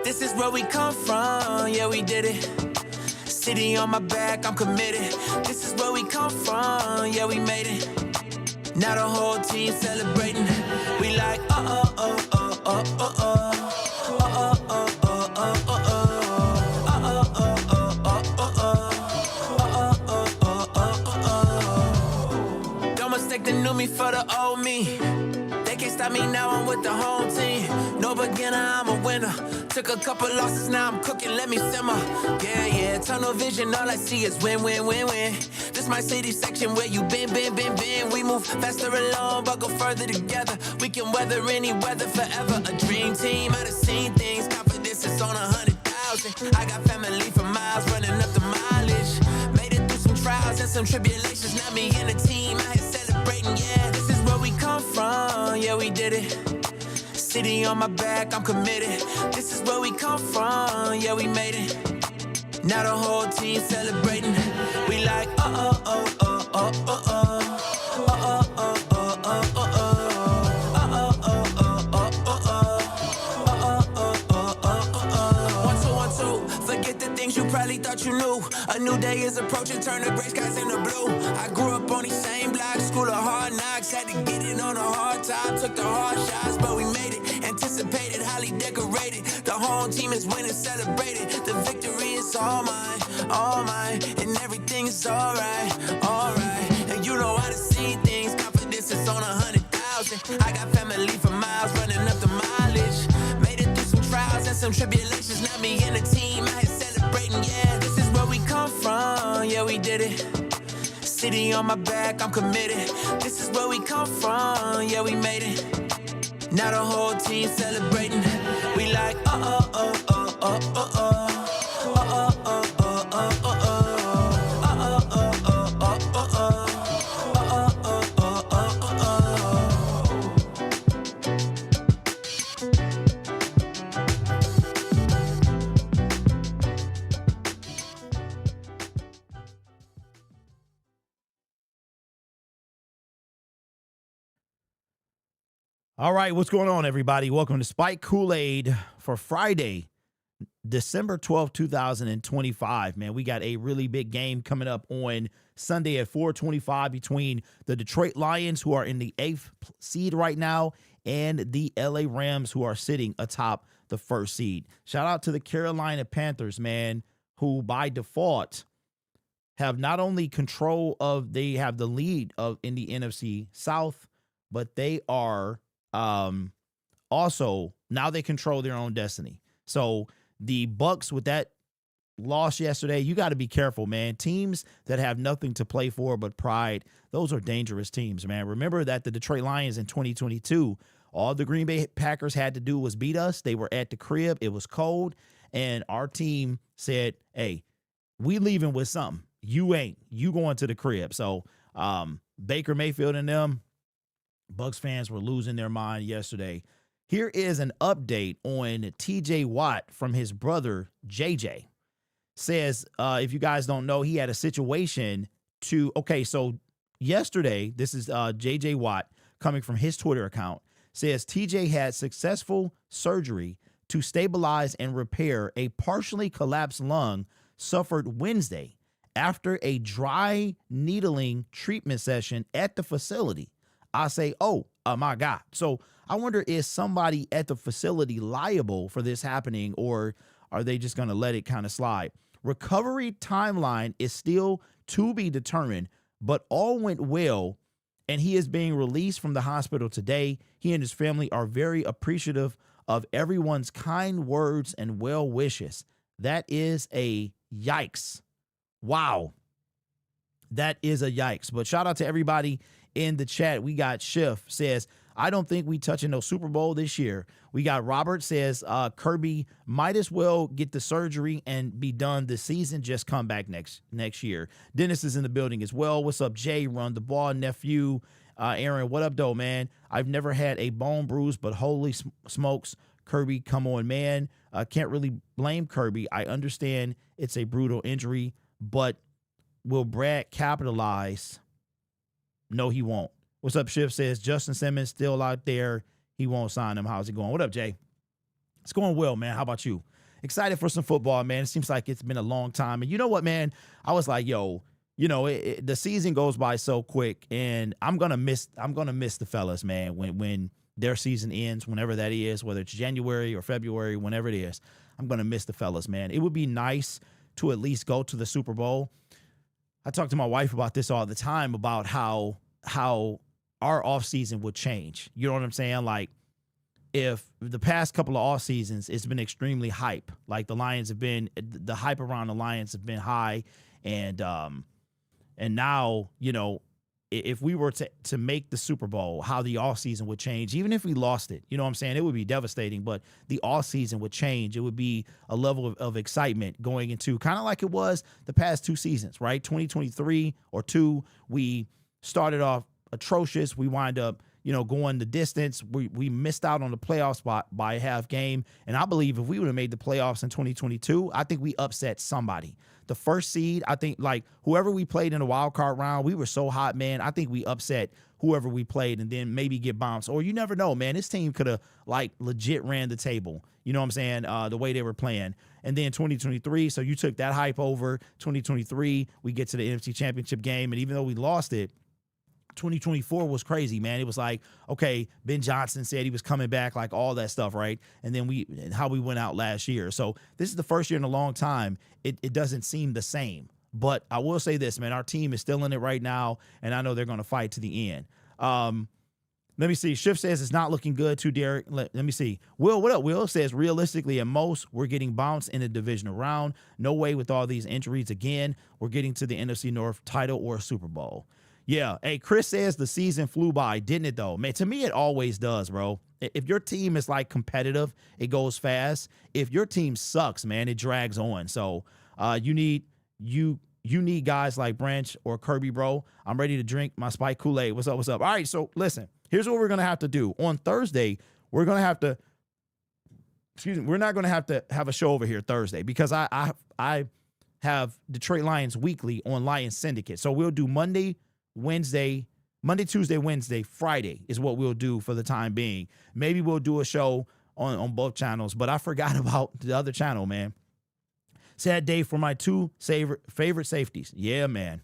This is where we come from, yeah, we did it. City on my back, I'm committed. This is where we come from, yeah, we made it. Now the whole team celebrating. We like, Don't mistake the new me for the old me. They can't stop me now, I'm with the home team. No beginner, I'm a winner. Took a couple losses, now I'm cooking, let me simmer. Yeah, tunnel vision, all I see is win, win, win, win. This my city section where you been. We move faster alone, but go further together. We can weather any weather forever. A dream team, I done seen things. Confidence is on 100,000. I got family for miles, running up the mileage. Made it through some trials and some tribulations. Now me and the team out here celebrating, yeah. This is where we come from, yeah, we did it. City on my back, I'm committed. This is where we come from, yeah, we made it. Now the whole team celebrating. We like, Forget the things you probably thought you knew. A new day is approaching, turn the gray skies into blue. I grew up on these same blocks, school of hard knocks. Had to get it on a hard time, took the hard shots, but we made it. Anticipated, highly decorated. The home team is winning, celebrated. The victory is all mine, and everything is alright. And you know how to see things, confidence is on 100,000. I got family for miles, running up the mileage. Made it through some trials and some tribulations. Now me and the team out here celebrating, yeah. This is where we come from, yeah, we did it. City on my back, I'm committed. This is where we come from, yeah, we made it. Now the whole team celebrating. We like, All right, what's going on, everybody? Welcome to Spike Kool-Aid for Friday, December 12th, 2025. Man, we got a really big game coming up on Sunday at 4:25 between the Detroit Lions, who are in the 8th seed right now, and the LA Rams, who are sitting atop the 1st seed. Shout out to the Carolina Panthers, man, who by default have not only they have the lead in the NFC South, but they are also now they control their own destiny. So the Bucks, with that loss yesterday, you got to be careful, man. Teams that have nothing to play for but pride, those are dangerous teams, man. Remember that the Detroit Lions in 2022, all the Green Bay Packers had to do was beat us. They were at the crib. It was cold. And our team said, hey, we leaving with something. You ain't. You going to the crib. So Baker Mayfield and them, Bucks fans were losing their mind yesterday. Here is an update on TJ Watt from his brother, JJ. Says, if you guys don't know, he had a situation so yesterday, this is JJ Watt coming from his Twitter account, says TJ had successful surgery to stabilize and repair a partially collapsed lung suffered Wednesday after a dry needling treatment session at the facility. I say, oh my God. So I wonder, is somebody at the facility liable for this happening, or are they just going to let it kind of slide? Recovery timeline is still to be determined, but all went well, and he is being released from the hospital today. He and his family are very appreciative of everyone's kind words and well wishes. That is a yikes. Wow. That is a yikes. But shout out to everybody in the chat. We got Schiff says, I don't think we touching no Super Bowl this year. We got Robert says, Kirby might as well get the surgery and be done this season. Just come back next year. Dennis is in the building as well. What's up, Jay? Run the ball, nephew. Aaron, what up, though, man? I've never had a bone bruise, but holy smokes, Kirby, come on, man. Can't really blame Kirby. I understand it's a brutal injury, but will Brad capitalize? No, he won't. What's up, Schiff says, Justin Simmons still out there. He won't sign him. How's it going? What up, Jay? It's going well, man. How about you? excited for some football, man. It seems like it's been a long time. And you know what, man? I was like, yo, the season goes by so quick, and I'm gonna miss the fellas, man, when their season ends, whenever that is, whether it's January or February, whenever it is. I'm gonna miss the fellas, man. It would be nice to at least go to the Super Bowl. I talk to my wife about this all the time, about how our offseason would change. You know what I'm saying? Like, if the past couple of off seasons, it's been extremely hype. Like, the hype around the Lions have been high, and now, if we were to make the Super Bowl, how the offseason would change, even if we lost it, you know what I'm saying? It would be devastating, but the offseason would change. It would be a level of excitement going into, kind of like it was the past 2 seasons, right? 2023 or 2, we started off atrocious. We wind up, going the distance. We missed out on the playoff spot by a half game. And I believe if we would have made the playoffs in 2022, I think we upset somebody. The first seed, I think, like, whoever we played in the wild card round, we were so hot, man. I think we upset whoever we played and then maybe get bounced. Or you never know, man. This team could have, like, legit ran the table. You know what I'm saying? The way they were playing. And then 2023, so you took that hype over. 2023, we get to the NFC Championship game. And even though we lost it, 2024 was crazy, man. It was like, okay, Ben Johnson said he was coming back, like all that stuff, right? And then how we went out last year. So this is the first year in a long time. It doesn't seem the same. But I will say this, man, our team is still in it right now, and I know they're going to fight to the end. Let me see. Shift says it's not looking good too, Derek. Let me see. Will, what up? Will says, realistically, at most, we're getting bounced in the divisional round. No way with all these injuries again. We're getting to the NFC North title or Super Bowl. Yeah. Hey, Chris says the season flew by, didn't it, though? Man, to me, it always does, bro. If your team is, like, competitive, it goes fast. If your team sucks, man, it drags on. So you need guys like Branch or Kirby, bro. I'm ready to drink my spiked Kool-Aid. What's up? What's up? All right, so listen. Here's what we're going to have to do. On Thursday, we're going to have to – we're not going to have a show over here Thursday because I have Detroit Lions Weekly on Lions Syndicate. So we'll do Monday, Tuesday, Wednesday, Friday is what we'll do for the time being. Maybe we'll do a show on both channels, but I forgot about the other channel, man. Sad day for my 2 favorite safeties. Yeah, man.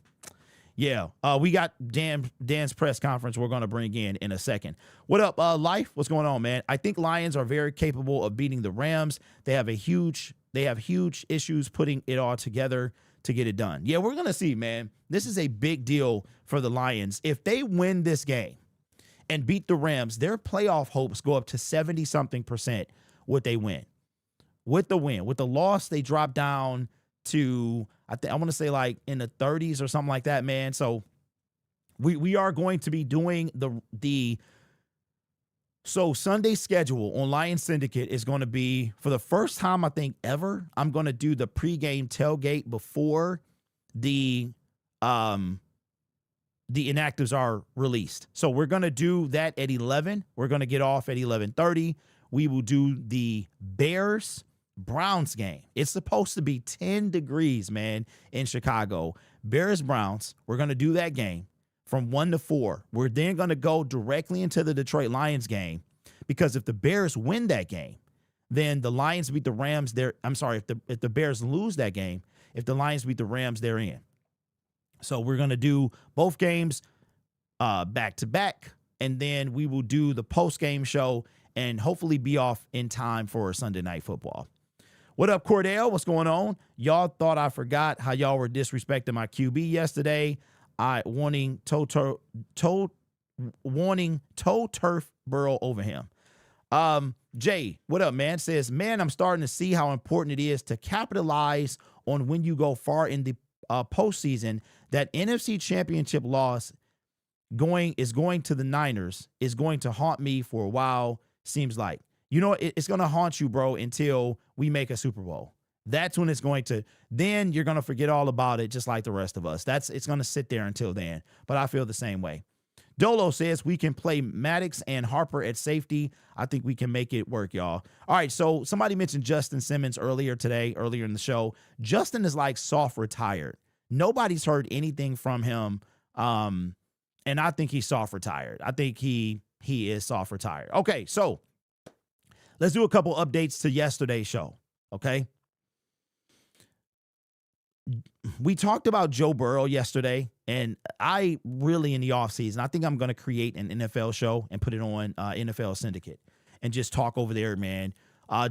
Yeah. We got Dan's press conference we're going to bring in a second. What up, Life? What's going on, man? I think Lions are very capable of beating the Rams. They have huge issues putting it all together to get it done. Yeah, we're going to see, man. This is a big deal for the Lions. If they win this game and beat the Rams, their playoff hopes go up to 70-something% would they win. With the win. With the loss, they drop down to, I want to say, like, in the 30s or something like that, man. So we are going to be doing so Sunday schedule on Lions Syndicate is going to be, for the first time, I think, ever, I'm going to do the pregame tailgate before the inactives are released. So we're going to do that at 11. We're going to get off at 11:30. We will do the Bears-Browns game. It's supposed to be 10 degrees, man, in Chicago. Bears-Browns, we're going to do that game from 1 to 4. We're then going to go directly into the Detroit Lions game, because if the Bears win that game, then the Lions beat the Rams. If the Bears lose that game, if the Lions beat the Rams, they're in. So we're going to do both games back to back, and then we will do the post-game show and hopefully be off in time for Sunday Night Football. What up, Cordell? What's going on? Y'all thought I forgot how y'all were disrespecting my QB yesterday. Wanting toe turf Burrow over him. Jay, what up, man? Says, man, I'm starting to see how important it is to capitalize on when you go far in the postseason. That NFC Championship loss is going to the Niners is going to haunt me for a while. Seems like, it's going to haunt you, bro, until we make a Super Bowl. That's when it's going to, then you're going to forget all about it, just like the rest of us. It's going to sit there until then. But I feel the same way. Dolo says we can play Maddox and Harper at safety. I think we can make it work, y'all. All right, so somebody mentioned Justin Simmons earlier in the show. Justin is like soft retired. Nobody's heard anything from him, and I think he's soft retired. I think he is soft retired. Okay, so let's do a couple updates to yesterday's show. Okay. We talked about Joe Burrow yesterday, and I really in the offseason, I think I'm going to create an NFL show and put it on NFL Syndicate and just talk over there, man.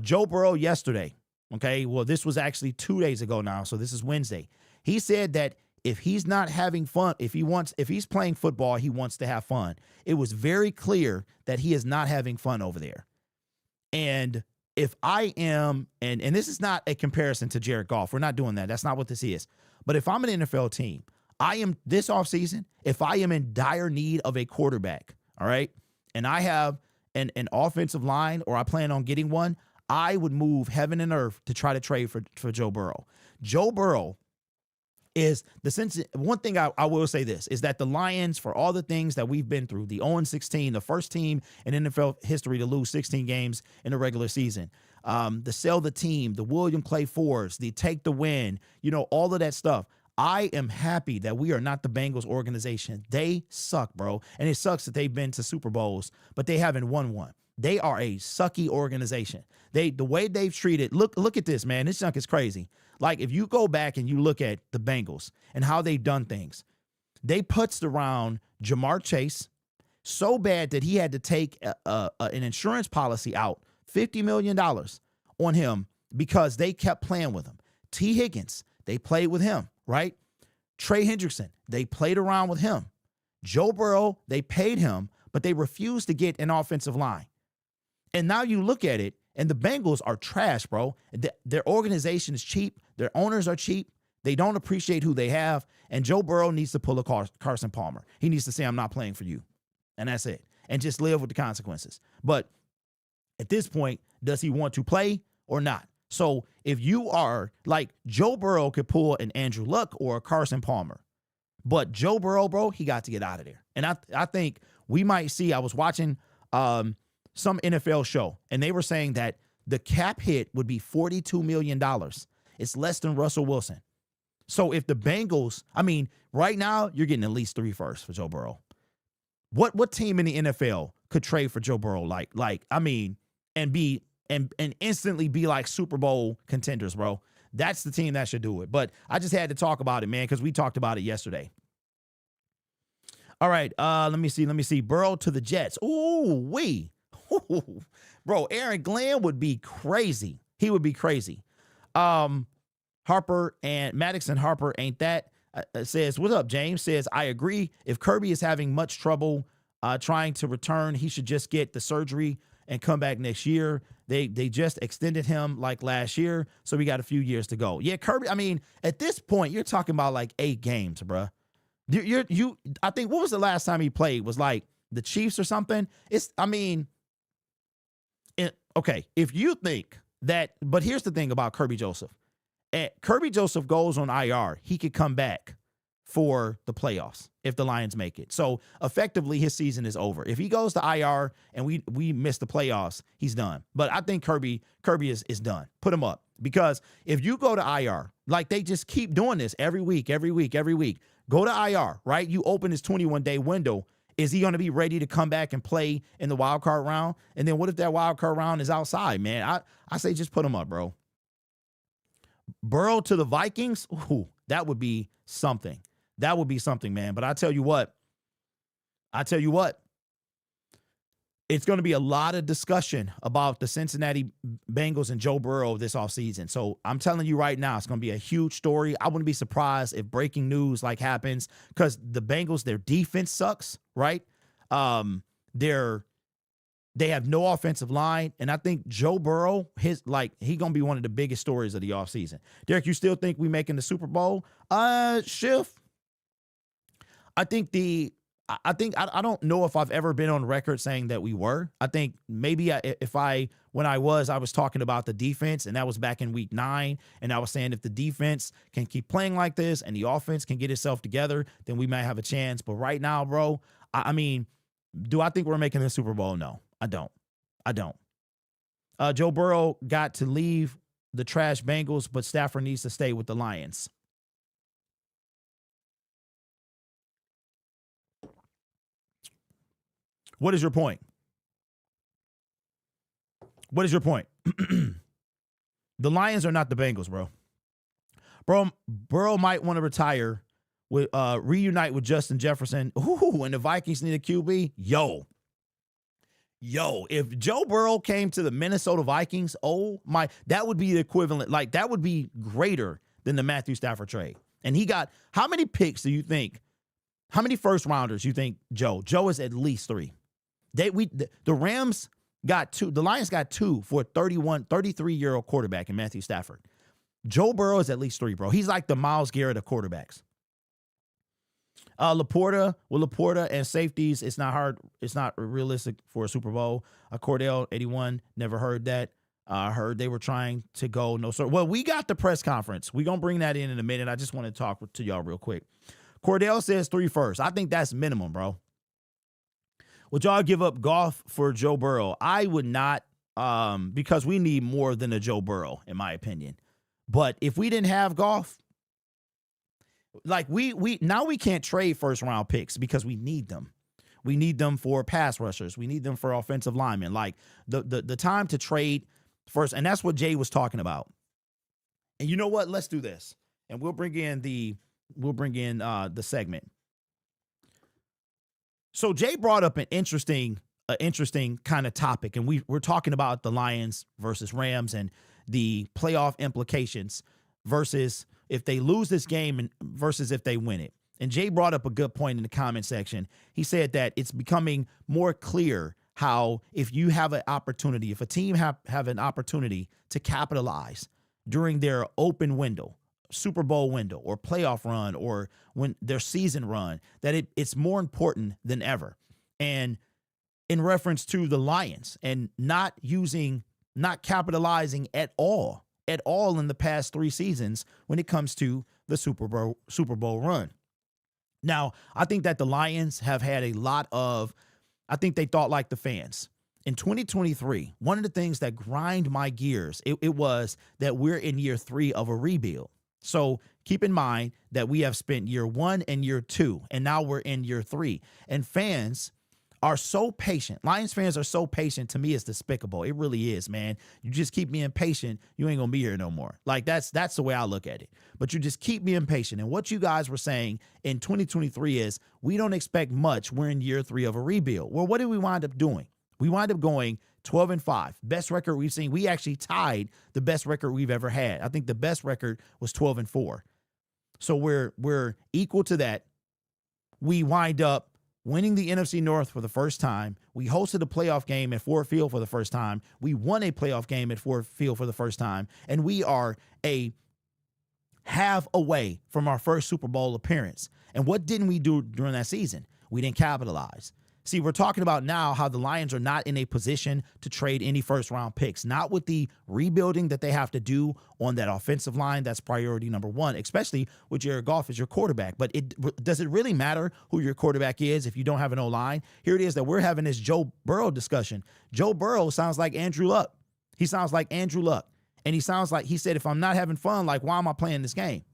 Joe Burrow yesterday, okay, well, this was actually 2 days ago now, so this is Wednesday. He said that if he's not having fun, if he's playing football, he wants to have fun. It was very clear that he is not having fun over there. And if I am, and this is not a comparison to Jared Goff, we're not doing that. That's not what this is. But if I'm an NFL team, I am this offseason, if I am in dire need of a quarterback, all right, and I have an offensive line or I plan on getting one, I would move heaven and earth to try to trade for Joe Burrow. Joe Burrow is the sense. One thing I will say this is that the Lions, for all the things that we've been through, the 0-16, the first team in NFL history to lose 16 games in the regular season, the sell the team, the William Clay Fours, the take the win, all of that stuff. I am happy that we are not the Bengals organization. They suck, bro. And it sucks that they've been to Super Bowls, but they haven't won one. They are a sucky organization. The way they've treated, look at this, man. This junk is crazy. Like, if you go back and you look at the Bengals and how they've done things, they putzed around Jamar Chase so bad that he had to take an insurance policy out, $50 million on him because they kept playing with him. T. Higgins, they played with him, right? Trey Hendrickson, they played around with him. Joe Burrow, they paid him, but they refused to get an offensive line. And now you look at it, and the Bengals are trash, bro. Their organization is cheap. Their owners are cheap. They don't appreciate who they have. And Joe Burrow needs to pull a Carson Palmer. He needs to say, I'm not playing for you. And that's it. And just live with the consequences. But at this point, does he want to play or not? So if you are like Joe Burrow could pull an Andrew Luck or a Carson Palmer. But Joe Burrow, bro, he got to get out of there. And I think we might see, I was watching some NFL show, and they were saying that the cap hit would be $42 million. It's less than Russell Wilson. So if the Bengals, right now, you're getting at least 3 firsts for Joe Burrow. What team in the NFL could trade for Joe Burrow and instantly be like Super Bowl contenders, bro? That's the team that should do it. But I just had to talk about it, man, because we talked about it yesterday. All right, let me see. Burrow to the Jets. Ooh, bro, Aaron Glenn would be crazy. He would be crazy. Harper and Maddox and Harper ain't that. Says, what's up, James? Says, I agree. If Kirby is having much trouble trying to return, he should just get the surgery and come back next year. They just extended him like last year, so we got a few years to go. Yeah, Kirby, at this point, you're talking about like 8 games, bruh. I think, what was the last time he played? Was like the Chiefs or something? Okay, if you think that, but here's the thing about Kirby Joseph. Kirby Joseph goes on IR, he could come back for the playoffs if the Lions make it. So effectively, his season is over. If he goes to IR and we miss the playoffs, he's done. But I think Kirby is done. Put him up. Because if you go to IR, like they just keep doing this every week, go to IR, right? You open this 21-day window. Is he going to be ready to come back and play in the wild card round? And then what if that wild card round is outside, man? I say just put him up, bro. Burrow to the Vikings, ooh, that would be something. That would be something, man. But I tell you what, it's going to be a lot of discussion about the Cincinnati Bengals and Joe Burrow this offseason. So I'm telling you right now, it's going to be a huge story. I wouldn't be surprised if breaking news like happens because the Bengals, their defense sucks, right? They have no offensive line, and I think Joe Burrow, he going to be one of the biggest stories of the offseason. Derek, you still think we making the Super Bowl? Schiff. I don't know if I've ever been on record saying that we were. I think maybe when I was talking about the defense, and that was back in week 9, and I was saying if the defense can keep playing like this and the offense can get itself together, then we might have a chance. But right now, bro, do I think we're making the Super Bowl? No, I don't. Joe Burrow got to leave the trash Bengals, but Stafford needs to stay with the Lions. What is your point? The Lions are not the Bengals, bro. Burrow might want to retire, with reunite with Justin Jefferson. Ooh, and the Vikings need a QB. Yo, if Joe Burrow came to the Minnesota Vikings, that would be the equivalent. Like, that would be greater than the Matthew Stafford trade. And he got, how many picks do you think, how many first rounders you think Joe is at least 3? The Rams got 2. The Lions got 2 for a 33-year-old quarterback in Matthew Stafford. Joe Burrow is at least 3, bro. He's like the Myles Garrett of quarterbacks. Laporta and safeties, it's not hard. It's not realistic for a Super Bowl. Cordell, 81, never heard that. I heard they were trying to go. No, sir. Well, we got the press conference. We're going to bring that in a minute. I just want to talk to y'all real quick. Cordell says 3 first. I think that's minimum, bro. Would y'all give up Goff for Joe Burrow? I would not, because we need more than a Joe Burrow, in my opinion. But if we didn't have Goff, like we can't trade first round picks because we need them. We need them for pass rushers. We need them for offensive linemen. Like the time to trade first, and that's what Jay was talking about. And you know what? Let's do this, and we'll bring in the segment. So Jay brought up an interesting kind of topic, and we're talking about the Lions versus Rams and the playoff implications versus if they lose this game versus if they win it. And Jay brought up a good point in the comment section. He said that it's becoming more clear how if you have an opportunity, if a team have an opportunity to capitalize during their open window, Super Bowl window, or playoff run, or when their season run, that it's more important than ever. And in reference to the Lions and not capitalizing at all in the past 3 seasons when it comes to the Super Bowl run. Now, I think that the Lions have had I think they thought like the fans. In 2023, one of the things that grind my gears, it was that we're in year 3 of a rebuild. So keep in mind that we have spent year 1 and year 2, and now we're in year 3. And fans are so patient. Lions fans are so patient. To me, it's despicable. It really is, man. You just keep me impatient, you ain't gonna be here no more. Like that's the way I look at it. But you just keep me impatient. And what you guys were saying in 2023 is we don't expect much. We're in year 3 of a rebuild. Well, what did we wind up doing? We wind up going 12-5. Best record we've seen. We actually tied the best record we've ever had. I think the best record was 12-4. So we're equal to that. We wind up winning the NFC North for the first time. We hosted a playoff game at Ford Field for the first time. We won a playoff game at Ford Field for the first time. And we are a half away from our first Super Bowl appearance. And what didn't we do during that season? We didn't capitalize. See, we're talking about now how the Lions are not in a position to trade any first-round picks, not with the rebuilding that they have to do on that offensive line. That's priority number 1, especially with Jared Goff as your quarterback. But does it really matter who your quarterback is if you don't have an O-line? Here it is that we're having this Joe Burrow discussion. Joe Burrow sounds like Andrew Luck. He sounds like Andrew Luck. And he sounds like, he said, if I'm not having fun, like, why am I playing this game?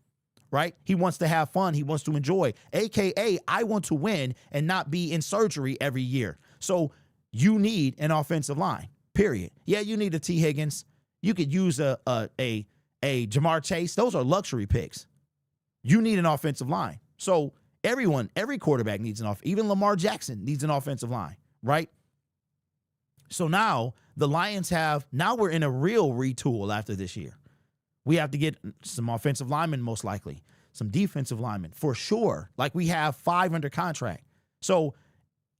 Right? He wants to have fun. He wants to enjoy. AKA, I want to win and not be in surgery every year. So you need an offensive line, period. Yeah, you need a T. Higgins. You could use a Jamar Chase. Those are luxury picks. You need an offensive line. So every quarterback needs even Lamar Jackson needs an offensive line, right? So now the Lions we're in a real retool after this year. We have to get some offensive linemen, most likely, some defensive linemen for sure. Like we have 5 under contract. So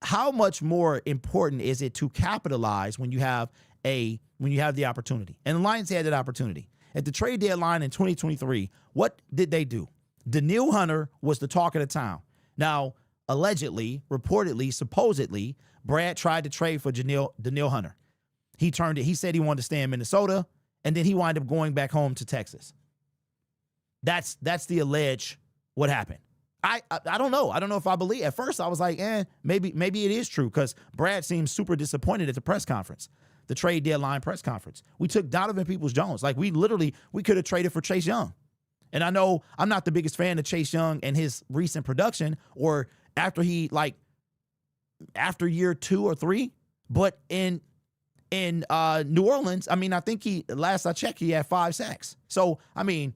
how much more important is it to capitalize when you have the opportunity? And the Lions had that opportunity. At the trade deadline in 2023, what did they do? Danielle Hunter was the talk of the town. Now, allegedly, reportedly, supposedly, Brad tried to trade for Danielle Hunter. He turned it. He said he wanted to stay in Minnesota. And then he wound up going back home to Texas. That's the alleged what happened. I don't know. I don't know if I believe. At first, I was like, maybe it is true because Brad seemed super disappointed at the press conference, the trade deadline press conference. We took Donovan Peoples-Jones. Like we could have traded for Chase Young. And I know I'm not the biggest fan of Chase Young and his recent production or after year 2 or 3, but in in New Orleans, I mean, I think last I checked, he had 5 sacks. So, I mean,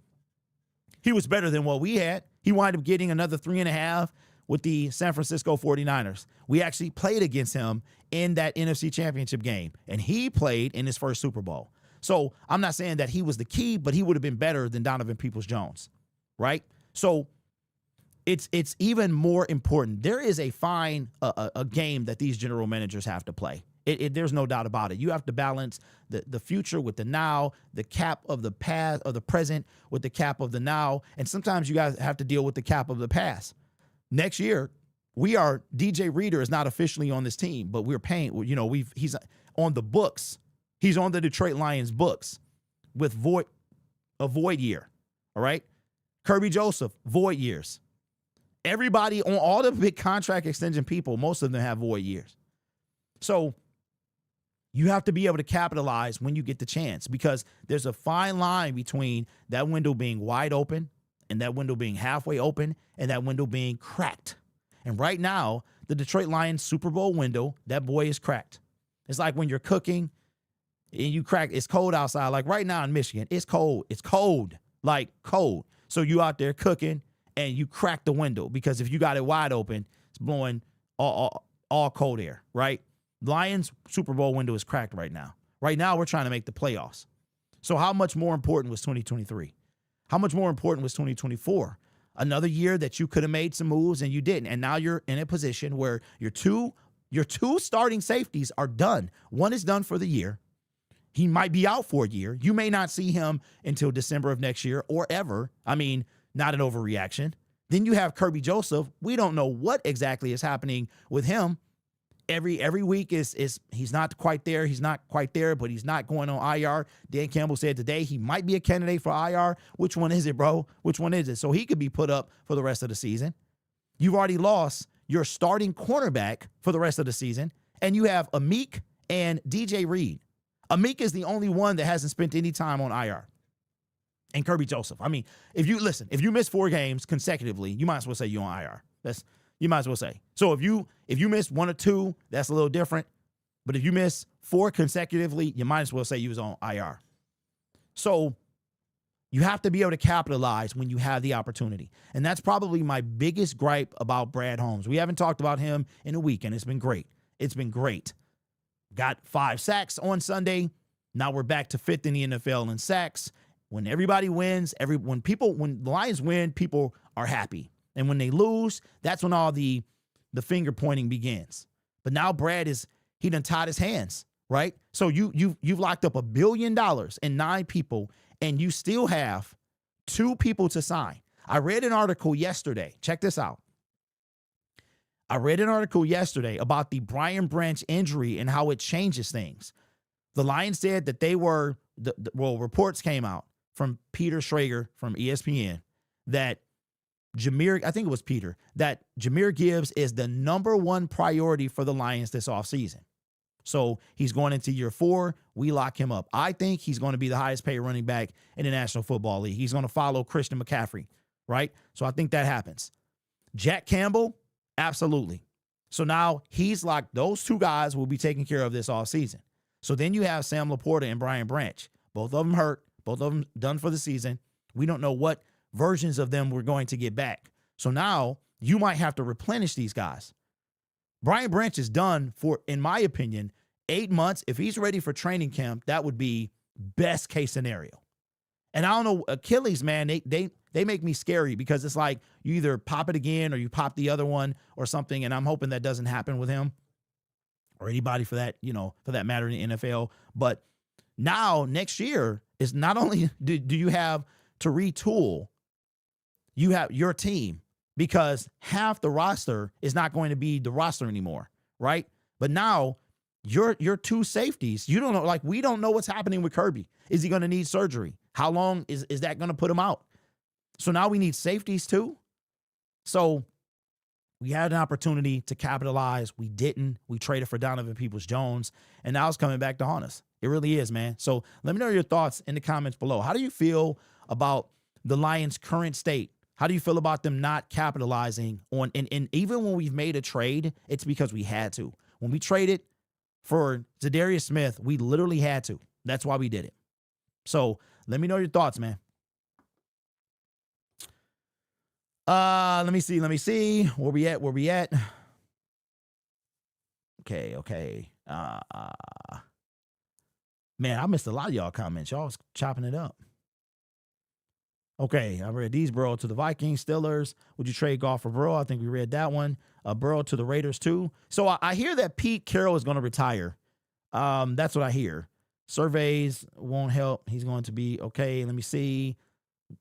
he was better than what we had. He wound up getting another 3.5 with the San Francisco 49ers. We actually played against him in that NFC Championship game, and he played in his first Super Bowl. So I'm not saying that he was the key, but he would have been better than Donovan Peoples-Jones, right? So it's even more important. There is a game that these general managers have to play. There's no doubt about it. You have to balance the future with the now, the cap of the past or the present with the cap of the now, and sometimes you guys have to deal with the cap of the past. Next year, DJ Reader is not officially on this team, but we're paying, he's on the books. He's on the Detroit Lions books with a void year. All right. Kirby Joseph, void years. Everybody on all the big contract extension people, most of them have void years. So you have to be able to capitalize when you get the chance, because there's a fine line between that window being wide open and that window being halfway open and that window being cracked. And right now, the Detroit Lions Super Bowl window, that boy is cracked. It's like when you're cooking and you crack, it's cold outside. Like right now in Michigan, it's cold. It's cold, like cold. So you out there cooking and you crack the window, because if you got it wide open, it's blowing all cold air, right? Lions Super Bowl window is cracked right now. Right now, we're trying to make the playoffs. So how much more important was 2023? How much more important was 2024? Another year that you could have made some moves and you didn't. And now you're in a position where your two starting safeties are done. One is done for the year. He might be out for a year. You may not see him until December of next year or ever. I mean, not an overreaction. Then you have Kirby Joseph. We don't know what exactly is happening with him. Every week is he's not quite there. He's not quite there, but he's not going on IR. Dan Campbell said today he might be a candidate for IR. Which one is it, bro? Which one is it? So he could be put up for the rest of the season. You've already lost your starting cornerback for the rest of the season, and you have Amik and DJ Reed. Amik is the only one that hasn't spent any time on IR. And Kirby Joseph. I mean, if you miss 4 games consecutively, you might as well say you're on IR. You might as well say. So if you miss 1 or 2, that's a little different. But if you miss 4 consecutively, you might as well say you was on IR. So you have to be able to capitalize when you have the opportunity. And that's probably my biggest gripe about Brad Holmes. We haven't talked about him in a week, and it's been great. It's been great. Got 5 sacks on Sunday. Now we're back to 5th in the NFL in sacks. When everybody wins, when the Lions win, people are happy. And when they lose, that's when all the finger pointing begins. But now Brad he done tied his hands, right? So you've locked up $1 billion and 9 people, and you still have 2 people to sign. I read an article yesterday. Check this out. I read an article yesterday about the Brian Branch injury and how it changes things. The Lions said that they were, reports came out from Peter Schrager from ESPN that that Jahmyr Gibbs is the number 1 priority for the Lions this offseason. So he's going into year 4. We lock him up. I think he's going to be the highest paid running back in the National Football League. He's going to follow Christian McCaffrey, right? So I think that happens. Jack Campbell, absolutely. So now he's locked. Those 2 guys will be taken care of this offseason. So then you have Sam Laporta and Brian Branch. Both of them hurt. Both of them done for the season. We don't know what versions of them we're going to get back. So now you might have to replenish these guys. Brian Branch is done for, in my opinion, 8 months. If he's ready for training camp, that would be best case scenario. And I don't know, Achilles, man, they make me scary, because it's like you either pop it again or you pop the other one or something. And I'm hoping that doesn't happen with him or anybody for that matter in the NFL. But now next year is not only do you have to retool, you have your team, because half the roster is not going to be the roster anymore, right? But now your 2 safeties, you don't know, like we don't know what's happening with Kirby. Is he going to need surgery? How long is that going to put him out? So now we need safeties too. So we had an opportunity to capitalize. We didn't. We traded for Donovan Peoples-Jones, and now it's coming back to haunt us. It really is, man. So let me know your thoughts in the comments below. How do you feel about the Lions' current state? How do you feel about them not capitalizing on, and even when we've made a trade, it's because we had to. When we traded for Zadarius Smith, we literally had to. That's why we did it. So let me know your thoughts, man. Let me see. Where we at? Okay. Man, I missed a lot of y'all comments. Y'all was chopping it up. Okay, I read these. Burrow to the Vikings, Steelers. Would you trade Goff for Burrow? I think we read that one. Burrow to the Raiders too. So I hear that Pete Carroll is going to retire. That's what I hear. Surveys won't help. He's going to be okay. Let me see.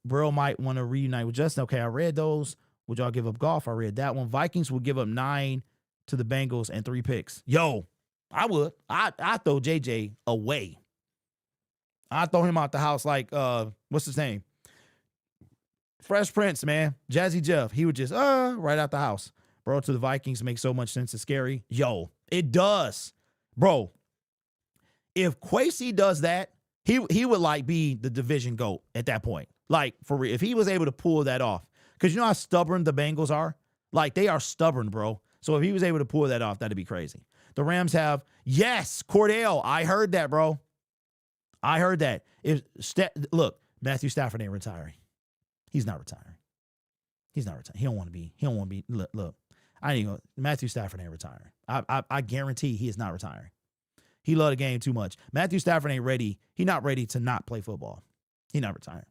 Burrow might want to reunite with Justin. Okay, I read those. Would y'all give up Goff? I read that one. Vikings would give up 9 to the Bengals and 3 picks. Yo, I would. I throw JJ away. I throw him out the house like what's his name? Fresh Prince, man. Jazzy Jeff. He would just right out the house. Bro, to the Vikings makes so much sense. It's scary. Yo, it does. Bro, if Kwesi does that, he would like be the division GOAT at that point. Like, for real. If he was able to pull that off. Because you know how stubborn the Bengals are? Like, they are stubborn, bro. So if he was able to pull that off, that'd be crazy. The Rams have, yes, Cordell. I heard that, bro. I heard that. Look, Matthew Stafford ain't retiring. He's not retiring. He don't want to be. Look. I ain't gonna. Matthew Stafford ain't retiring. I guarantee he is not retiring. He loved the game too much. Matthew Stafford ain't ready. He not ready to not play football. He not retiring.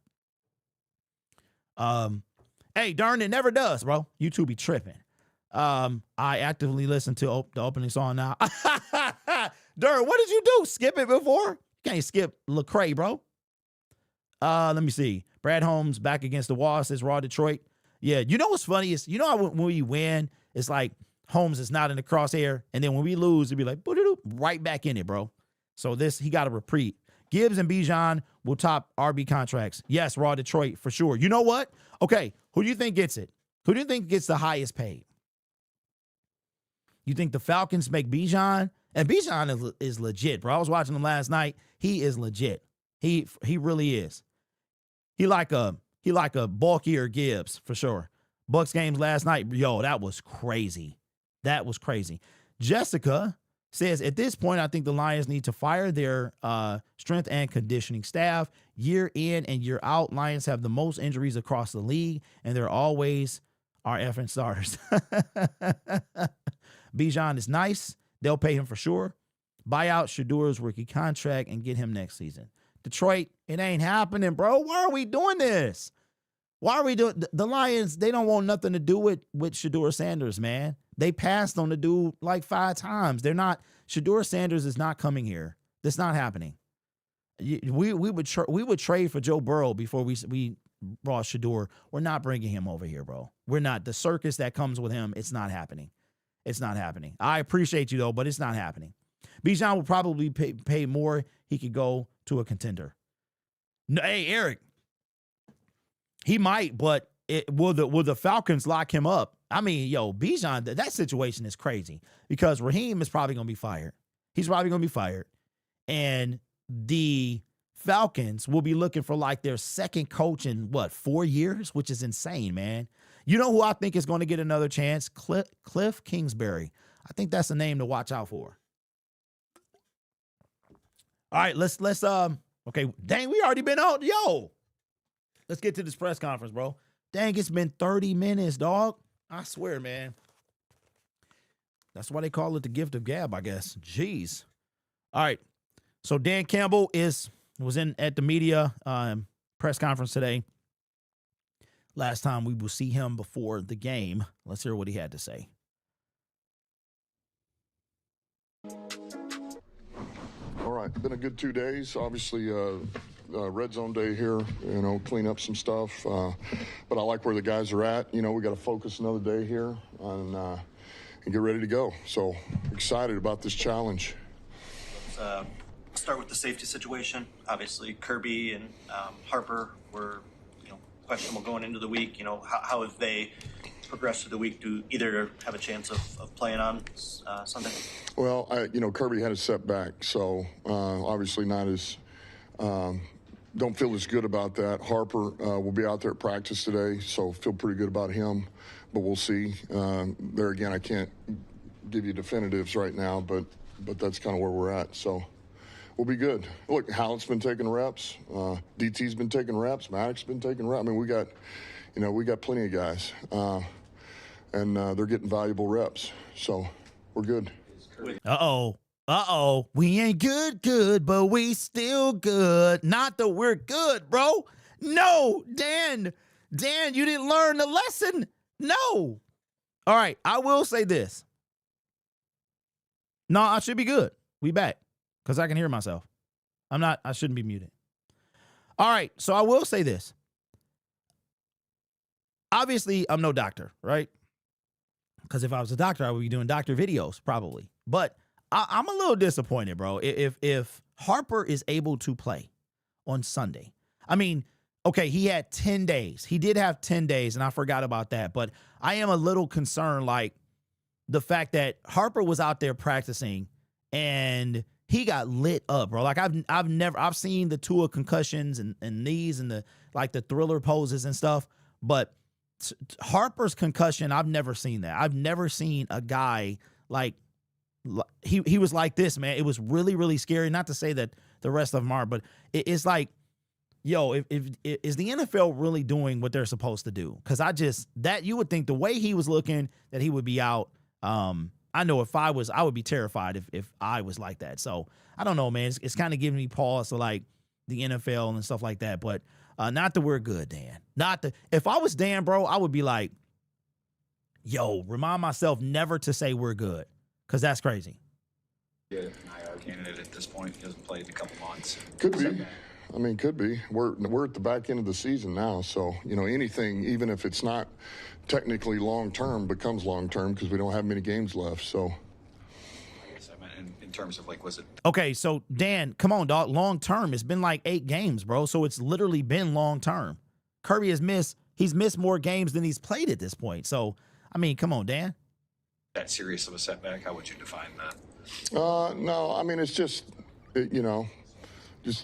Hey, darn it, never does, bro. You two be tripping. I actively listen to the opening song now. Darn, what did you do? Skip it before? You can't skip Lecrae, bro. Let me see. Brad Holmes back against the wall, says Raw Detroit. Yeah, you know what's funny is, you know how when we win, it's like Holmes is not in the crosshair, and then when we lose, it'd be like, right back in it, bro. So he got a reprieve. Gibbs and Bijan will top RB contracts. Yes, Raw Detroit, for sure. You know what? Okay, who do you think gets it? Who do you think gets the highest paid? You think the Falcons make Bijan? And Bijan is legit, bro. I was watching him last night. He is legit. He really is. He like a bulkier Gibbs, for sure. Bucks games last night, yo, that was crazy. That was crazy. Jessica says, at this point, I think the Lions need to fire their strength and conditioning staff. Year in and year out, Lions have the most injuries across the league, and they're always our effing starters. Bijan is nice. They'll pay him for sure. Buy out Shadour's rookie contract and get him next season. Detroit, it ain't happening, bro. Why are we doing this? Why are we doing the Lions? They don't want nothing to do with Shadour Sanders, man. They passed on the dude like 5 times. They're not. Shadour Sanders is not coming here. That's not happening. We would trade for Joe Burrow before we brought Shadour. We're not bringing him over here, bro. We're not. The circus that comes with him, it's not happening. It's not happening. I appreciate you though, but it's not happening. Bijan will probably pay more. He could go to a contender. No, hey, Eric. He might, but will the Falcons lock him up? I mean, yo, Bijan, that situation is crazy because Raheem is probably going to be fired. He's probably going to be fired. And the Falcons will be looking for like their second coach in 4 years, which is insane, man. You know who I think is going to get another chance? Cliff Kingsbury. I think that's a name to watch out for. All right, let's okay, dang, we already been out. Yo, let's get to this press conference, bro. Dang, it's been 30 minutes, dog. I swear, man. That's why they call it the gift of gab, I guess. Jeez. All right. So Dan Campbell was at the media press conference today. Last time we will see him before the game. Let's hear what he had to say. All right, been a good 2 days. Obviously, red zone day here, clean up some stuff. But I like where the guys are at. We got to focus another day here and get ready to go. So excited about this challenge. Let's start with the safety situation. Obviously, Kirby and Harper were, questionable going into the week. How have they progressed through the week to either have a chance of playing on Sunday? Well, Kirby had a setback, so obviously not as don't feel as good about that. Harper will be out there at practice today, so feel pretty good about him, but we'll see. There again, I can't give you definitives right now, but but that's kind of where we're at. So we'll be good. Look, Hallett's been taking reps. DT's been taking reps. Maddox's been taking reps. I mean, we got plenty of guys, and they're getting valuable reps. So we're good. Uh-oh. We ain't good, but we still good. Not that we're good, bro. No, Dan, you didn't learn the lesson. No. All right, I will say this. No, I should be good. We back because I can hear myself. I shouldn't be muted. All right, so I will say this. Obviously, I'm no doctor, right? Because if I was a doctor, I would be doing doctor videos probably. But I'm a little disappointed, bro. If Harper is able to play on Sunday, I mean, okay, he had 10 days. He did have 10 days, and I forgot about that. But I am a little concerned, like, the fact that Harper was out there practicing, and he got lit up, bro. Like, I've seen the Tua concussions and knees and the thriller poses and stuff, but Harper's concussion, I've never seen that. I've never seen a guy like he was like this, man. It was really, really scary. Not to say that the rest of them are, but it's like, yo, if is the NFL really doing what they're supposed to do? Because you would think the way he was looking that he would be out. I know I would be terrified if I was like that. So I don't know, man. It's kind of giving me pause to like the NFL and stuff like that. But not that we're good, Dan. If I was Dan, bro, I would be like, yo, remind myself never to say we're good. Because that's crazy. Yeah, an IR candidate at this point. He hasn't played in a couple months. Could be. I mean, could be. We're at the back end of the season now, so anything, even if it's not technically long term, becomes long term because we don't have many games left. So, I guess I meant in terms of like, was it? Okay, so Dan, come on, dog. Long term, it's been like 8 games, bro. So it's literally been long term. Kirby he's missed more games than he's played at this point. So I mean, come on, Dan. That serious of a setback? How would you define that? No, I mean it's just it's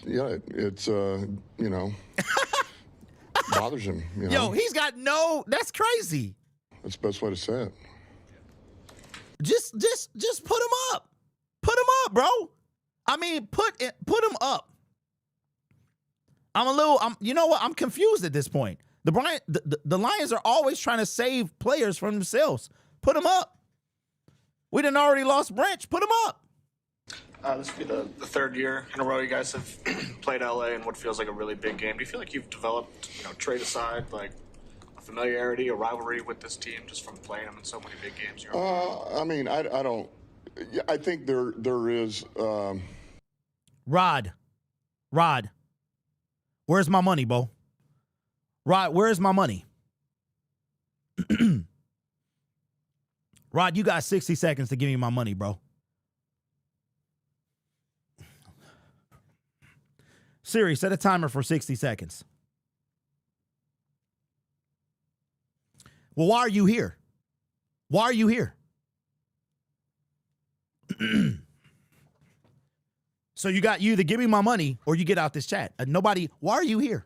bothers him. Yo, he's got that's crazy. That's the best way to say it. Just put him up. Put him up, bro. I mean, put him up. You know what? I'm confused at this point. The Lions are always trying to save players from themselves. Put him up. We done already lost Branch. Put him up. This will be the third year in a row you guys have played LA in what feels like a really big game. Do you feel like you've developed, trade aside, like a familiarity, a rivalry with this team just from playing them in so many big games? I mean, I don't. I think there is. Rod, where's my money, Bo? Rod, where's my money? Rod, you got 60 seconds to give me my money, bro. Siri, set a timer for 60 seconds. Well, why are you here? Why are you here? So you either give me my money or you get out this chat. Why are you here?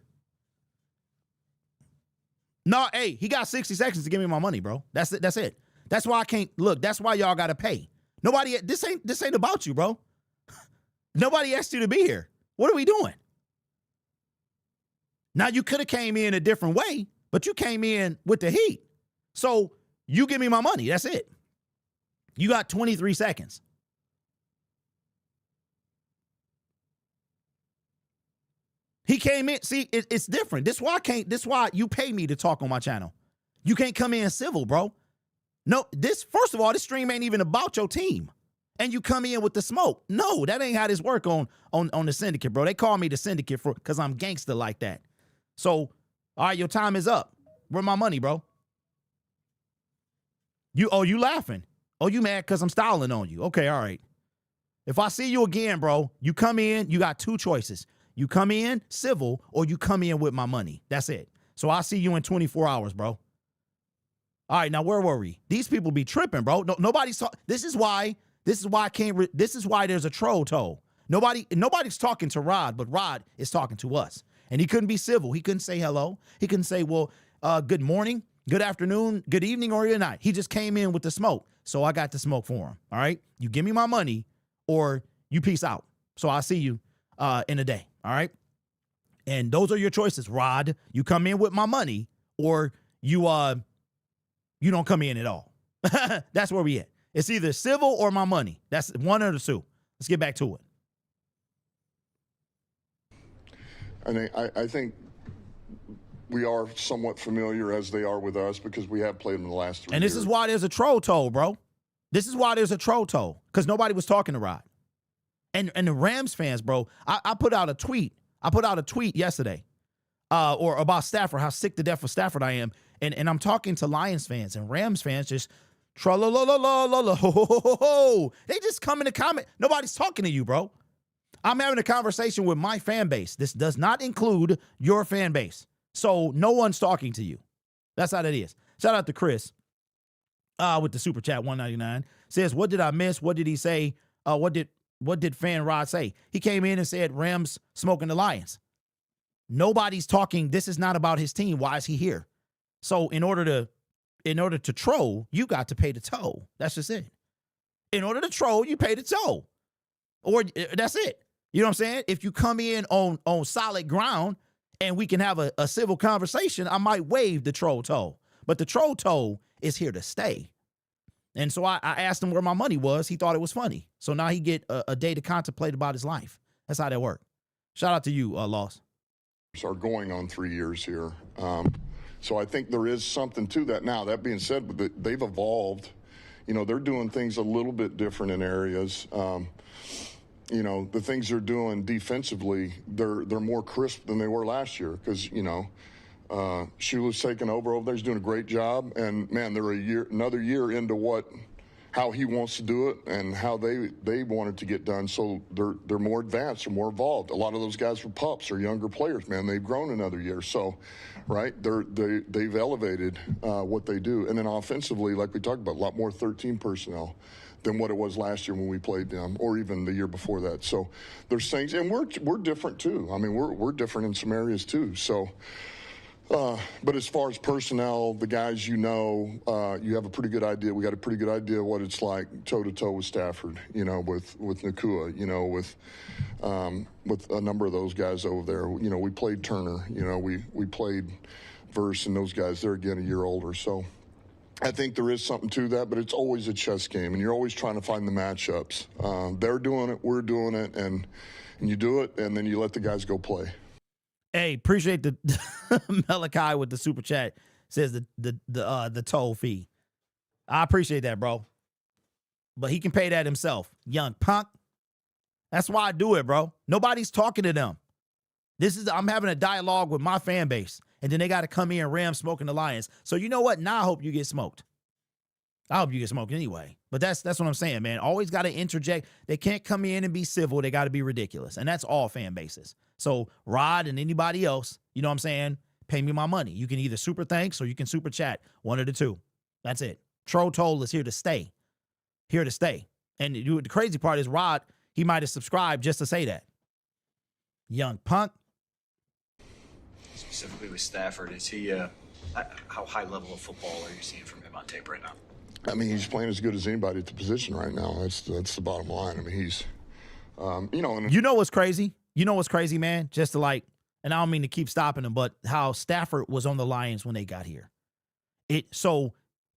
No, hey, he got 60 seconds to give me my money, bro. That's it. That's it. That's why I can't look. That's why y'all gotta pay. This ain't about you, bro. Nobody asked you to be here. What are we doing? Now you could have came in a different way, but you came in with the heat. So you give me my money. That's it. You got 23 seconds. He came in. See, it's different. This is why you pay me to talk on my channel. You can't come in civil, bro. No, first of all, this stream ain't even about your team. And you come in with the smoke. No, that ain't how this work on the syndicate, bro. They call me the syndicate because I'm gangster like that. So, all right, your time is up. Where my money, bro? You laughing. Oh, you mad because I'm styling on you. Okay, all right. If I see you again, bro, you come in, you got 2 choices. You come in civil or you come in with my money. That's it. So I'll see you in 24 hours, bro. All right, now where were we? These people be tripping, bro. Nobody's This is why I can't. This is why there's a troll toll. Nobody's talking to Rod, but Rod is talking to us, and he couldn't be civil. He couldn't say hello. He couldn't say, well, good morning, good afternoon, good evening, or good night. He just came in with the smoke, so I got the smoke for him. All right, you give me my money, or you peace out. So I'll see you in a day. All right. And those are your choices, Rod. You come in with my money, or you don't come in at all. That's where we at. It's either civil or my money. That's one of the two. Let's get back to it. And I think we are somewhat familiar as they are with us because we have played them the last 3 years. And this is why there's a troll toll, bro. This is why there's a troll toll, because nobody was talking to Rod. And the Rams fans, bro, I put out a tweet. I put out a tweet yesterday or about Stafford, how sick to death for Stafford I am. And I'm talking to Lions fans and Rams fans just tra-la-la-la-la-la-ho-ho-ho-ho. They just come in the comment. Nobody's talking to you, bro. I'm having a conversation with my fan base. This does not include your fan base. So no one's talking to you. That's how that is. Shout out to Chris with the super chat 199. Says, what did I miss? What did he say? What did fan Rod say? He came in and said Rams smoking the Lions. Nobody's talking. This is not about his team. Why is he here? So in order to troll, you got to pay the toll. That's just it. In order to troll, you pay the toll. Or that's it. You know what I'm saying? If you come in on solid ground and we can have a civil conversation, I might waive the troll toll. But the troll toll is here to stay. And so I asked him where my money was. He thought it was funny. So now he get a day to contemplate about his life. That's how that works. Shout out to you, Loss. Are going on 3 years here. So I think there is something to that. Now, that being said, they've evolved. You know, they're doing things a little bit different in areas. You know, the things they're doing defensively, they're more crisp than they were last year because, you know, Shula's taking over there. He's doing a great job. And, man, they're another year into how he wants to do it and how they wanted to get done. So they're more advanced, they're more evolved. A lot of those guys were pups or younger players, man. They've grown another year. So, right, they've elevated what they do. And then offensively, like we talked about, a lot more 13 personnel than what it was last year when we played them, or even the year before that. So there's things, and we're different too. I mean, we're different in some areas too. So. But as far as personnel, the guys you have a pretty good idea. We got a pretty good idea of what it's like toe-to-toe with Stafford, you know, with Nakua, you know, with a number of those guys over there. You know, we played Turner, you know, we played Verse and those guys. They're, again, a year older. So I think there is something to that, but it's always a chess game, and you're always trying to find the matchups. They're doing it, we're doing it, and you do it, and then you let the guys go play. Hey, appreciate the Malachi with the super chat. Says the toll fee. I appreciate that, bro. But he can pay that himself. Young punk. That's why I do it, bro. Nobody's talking to them. I'm having a dialogue with my fan base. And then they got to come in and ram smoking the Lions. So you know what? Now I hope you get smoked. I hope you get smoked anyway. But that's what I'm saying, man. Always got to interject. They can't come in and be civil. They got to be ridiculous. And that's all fan bases. So Rod and anybody else, you know what I'm saying, pay me my money. You can either super thanks or you can super chat. One of the two. That's it. Troll Toll is here to stay. Here to stay. And the crazy part is Rod, he might have subscribed just to say that. Young punk. Specifically with Stafford, is he how high level of football are you seeing from him on tape right now? I mean, he's playing as good as anybody at the position right now. That's the bottom line. I mean, he's, you know. And you know what's crazy? You know what's crazy, man? Just to and I don't mean to keep stopping him, but how Stafford was on the Lions when they got here. It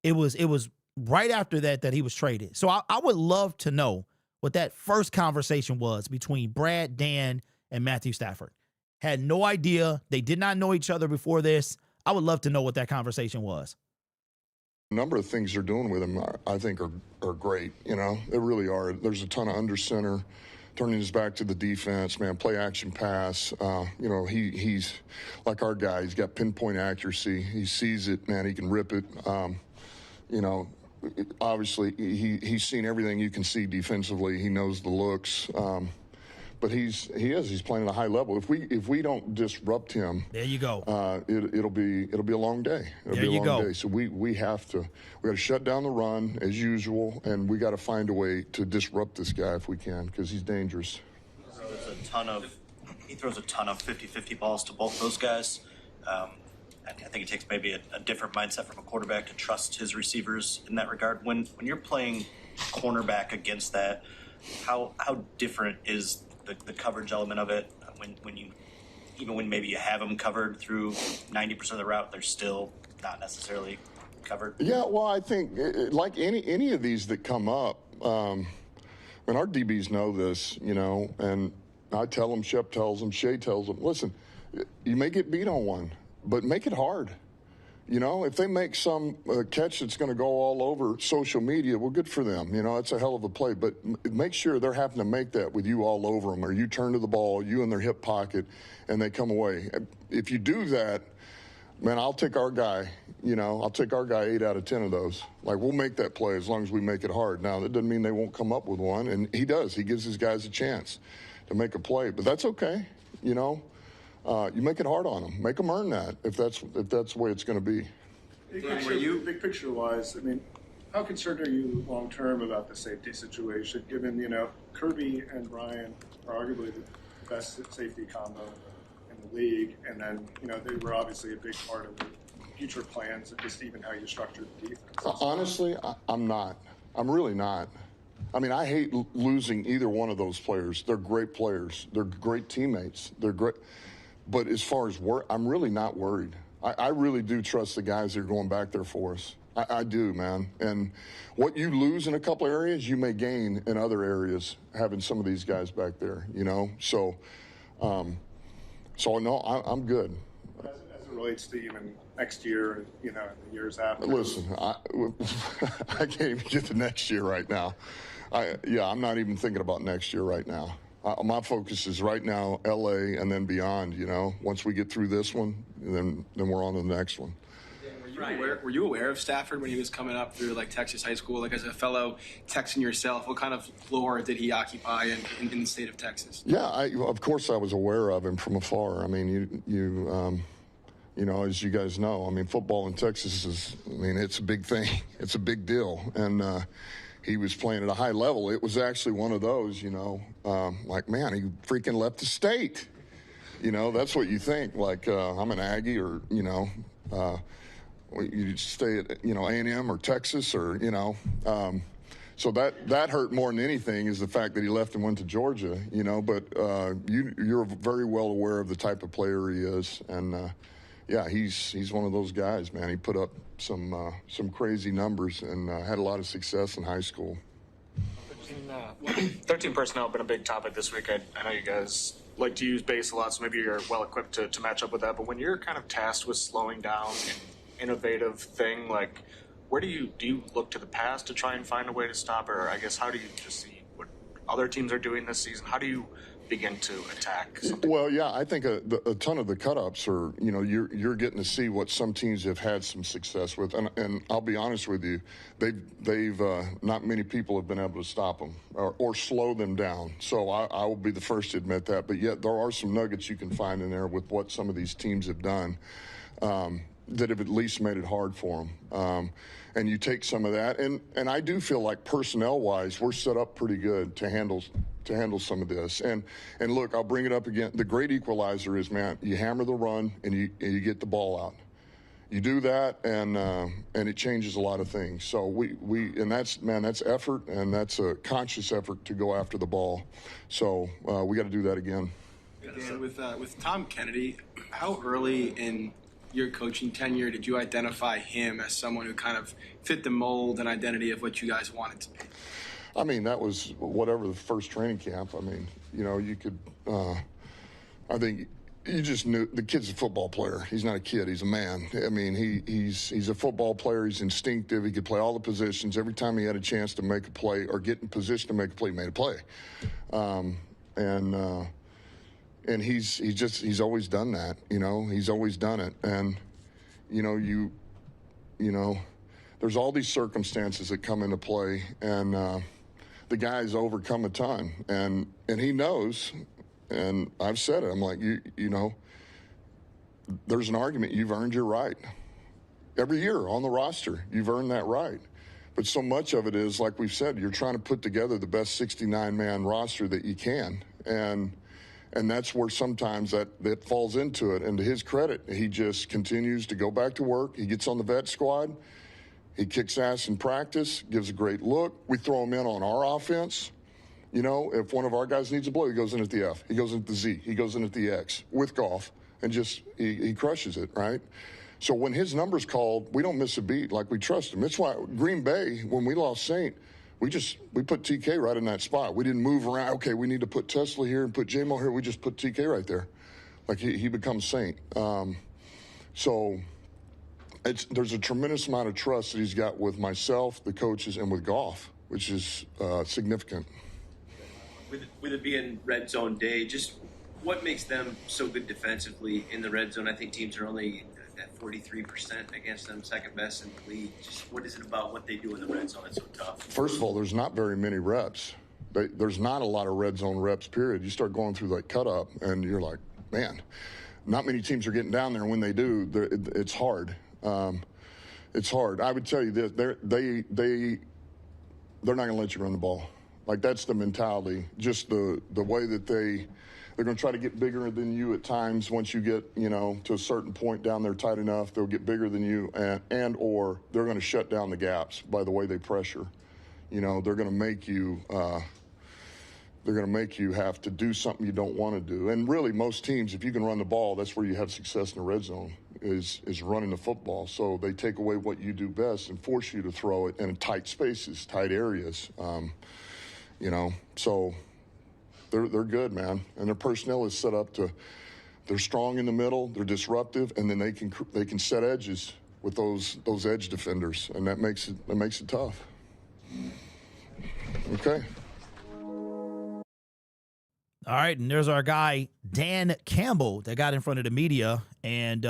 was right after that he was traded. So I would love to know what that first conversation was between Brad, Dan, and Matthew Stafford. Had no idea. They did not know each other before this. I would love to know what that conversation was. A number of things they're doing with him, I think, are great. You know, they really are. There's a ton of under center, turning his back to the defense, man, play action pass. You know, he's like our guy. He's got pinpoint accuracy. He sees it, man. He can rip it. You know, obviously he's seen everything you can see defensively. He knows the looks. But he's playing at a high level. If we don't disrupt him, there you go. It'll be a long day. It'll be a long day. So we got to shut down the run as usual, and we got to find a way to disrupt this guy if we can, because he's dangerous. He throws a ton of 50-50 balls to both those guys. I think it takes maybe a different mindset from a quarterback to trust his receivers in that regard. When you're playing cornerback against that, How different is the coverage element of it when you, even when maybe you have them covered through 90% of the route, they're still not necessarily covered? Yeah, well, I think like any of these that come up, and our DBs know this, and I tell them, Shep tells them, Shea tells them, listen, you may get beat on one, but make it hard. If they make some catch that's going to go all over social media, well, good for them. It's a hell of a play. But make sure they're having to make that with you all over them, or you turn to the ball, you in their hip pocket, and they come away. If you do that, man, I'll take our guy. I'll take our guy 8 out of 10 of those. Like, we'll make that play as long as we make it hard. Now, that doesn't mean they won't come up with one, and he does. He gives his guys a chance to make a play. But that's okay, You make it hard on them. Make them earn that if that's the way it's going to be. Big picture wise, how concerned are you long term about the safety situation? Given Kirby and Brian are arguably the best safety combo in the league, and then they were obviously a big part of the future plans and just even how you structure the defense. Honestly, I'm not. I'm really not. I hate losing either one of those players. They're great players. They're great teammates. They're great. But as far as I'm really not worried. I really do trust the guys that are going back there for us. I do, man. And what you lose in a couple areas, you may gain in other areas having some of these guys back there, So, no, I'm good. As it relates to even next year, and the years after. Listen, I can't even get to next year right now. I'm not even thinking about next year right now. My focus is right now L.A. and then beyond. Once we get through this one, then we're on to the next one. Were you aware of Stafford when he was coming up through Texas high school? As a fellow Texan yourself, what kind of floor did he occupy in the state of Texas? Yeah, of course I was aware of him from afar. As you guys know, football in Texas is, it's a big thing. It's a big deal. And he was playing at a high level. It was actually one of those, man, he freaking left the state. That's what you think. I'm an Aggie or, you stay at, A&M or Texas or, so that hurt more than anything is the fact that he left and went to Georgia, but you're very well aware of the type of player he is. And, he's one of those guys, man. He put up some crazy numbers and had a lot of success in high school. 13 personnel have been a big topic this week. I know you guys like to use base a lot, so maybe you're well equipped to match up with that. But when you're kind of tasked with slowing down an innovative thing, where do you look to the past to try and find a way to stop, or I guess how do you just see what other teams are doing this season? How do you begin to attack something? Well, yeah, I think a ton of the cut-ups are, you're getting to see what some teams have had some success with. And I'll be honest with you, they've not many people have been able to stop them or slow them down. So I will be the first to admit that. But yet there are some nuggets you can find in there with what some of these teams have done that have at least made it hard for them. And you take some of that. And I do feel like personnel-wise, we're set up pretty good to handle some of this. And look, I'll bring it up again. The great equalizer is, man, you hammer the run and you get the ball out. You do that, and it changes a lot of things. So that's effort, and that's a conscious effort to go after the ball. So we got to do that again. Dan, with Tom Kennedy, how early in your coaching tenure did you identify him as someone who kind of fit the mold and identity of what you guys wanted to be? That was whatever the first training camp. You could, I think you just knew the kid's a football player. He's not a kid. He's a man. He's a football player. He's instinctive. He could play all the positions. Every time he had a chance to make a play or get in position to make a play, he made a play. And he's always done that. He's always done it. And, there's all these circumstances that come into play, and the guy's overcome a ton, and he knows, and I've said it. I'm like, there's an argument. You've earned your right. Every year on the roster, you've earned that right. But so much of it is, like we've said, you're trying to put together the best 69-man roster that you can, and that's where sometimes that falls into it. And to his credit, he just continues to go back to work. He gets on the vet squad. He kicks ass in practice, gives a great look. We throw him in on our offense, You know, if one of our guys needs a blow, he goes in at the F. He goes in at the Z. He goes in at the X with Goff and just he crushes it, right? So when his number's called, we don't miss a beat. Like, we trust him. That's why Green Bay, when we lost Saint, we put TK right in that spot. We didn't move around. Okay, we need to put Tesla here and put J-Mo here. We just put TK right there. Like, he becomes Saint. So there's a tremendous amount of trust that he's got with myself, the coaches, and with Goff, which is significant. With it being red zone day, just what makes them so good defensively in the red zone? I think teams are only at 43% against them, second best in the league. Just what is it about what they do in the red zone that's so tough? First of all, there's not very many reps. There's not a lot of red zone reps, period. You start going through that cut up, and you're like, man, not many teams are getting down there. When they do, it's hard. It's hard. I would tell you this: they're not going to let you run the ball. Like, that's the mentality. Just the way that they're going to try to get bigger than you at times. Once you get, to a certain point down there tight enough, they'll get bigger than you, and or they're going to shut down the gaps by the way they pressure. They're going to make you. They're going to make you have to do something you don't want to do. And really, most teams, if you can run the ball, that's where you have success in the red zone, is running the football. So they take away what you do best and force you to throw it in tight spaces, tight areas. So they're good, man. And their personnel is set up they're strong in the middle, they're disruptive, and then they can set edges with those edge defenders, and that makes it tough. Okay. All right, and there's our guy, Dan Campbell, that got in front of the media, and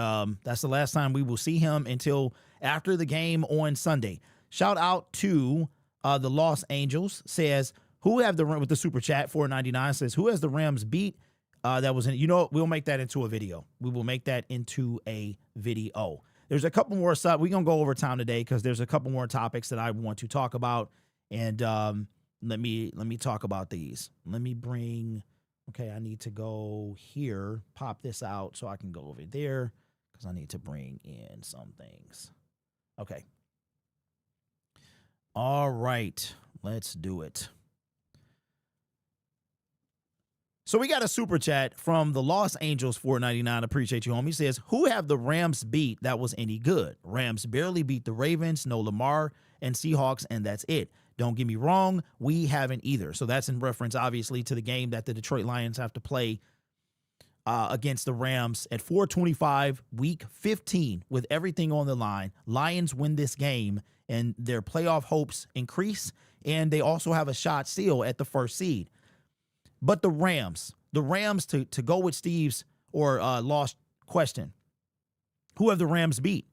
that's the last time we will see him until after the game on Sunday. Shout out to the Los Angeles, says, who have the with the super chat, $4.99, says, who has the Rams beat? That was we'll make that into a video. We will make that into a video. There's a couple more stuff. We're going to go over time today because there's a couple more topics that I want to talk about, and let me talk about these. Let me bring... Okay, I need to go here, pop this out so I can go over there because I need to bring in some things. Okay. All right, let's do it. So we got a super chat from the Los Angeles $4.99. Appreciate you, homie. He says, who have the Rams beat that was any good? Rams barely beat the Ravens, no Lamar, and Seahawks, and that's it. Don't get me wrong, we haven't either. So that's in reference, obviously, to the game that the Detroit Lions have to play against the Rams at 4:25, week 15, with everything on the line. Lions win this game, and their playoff hopes increase, and they also have a shot still at the first seed. But the Rams, to go with Steve's lost question, who have the Rams beat?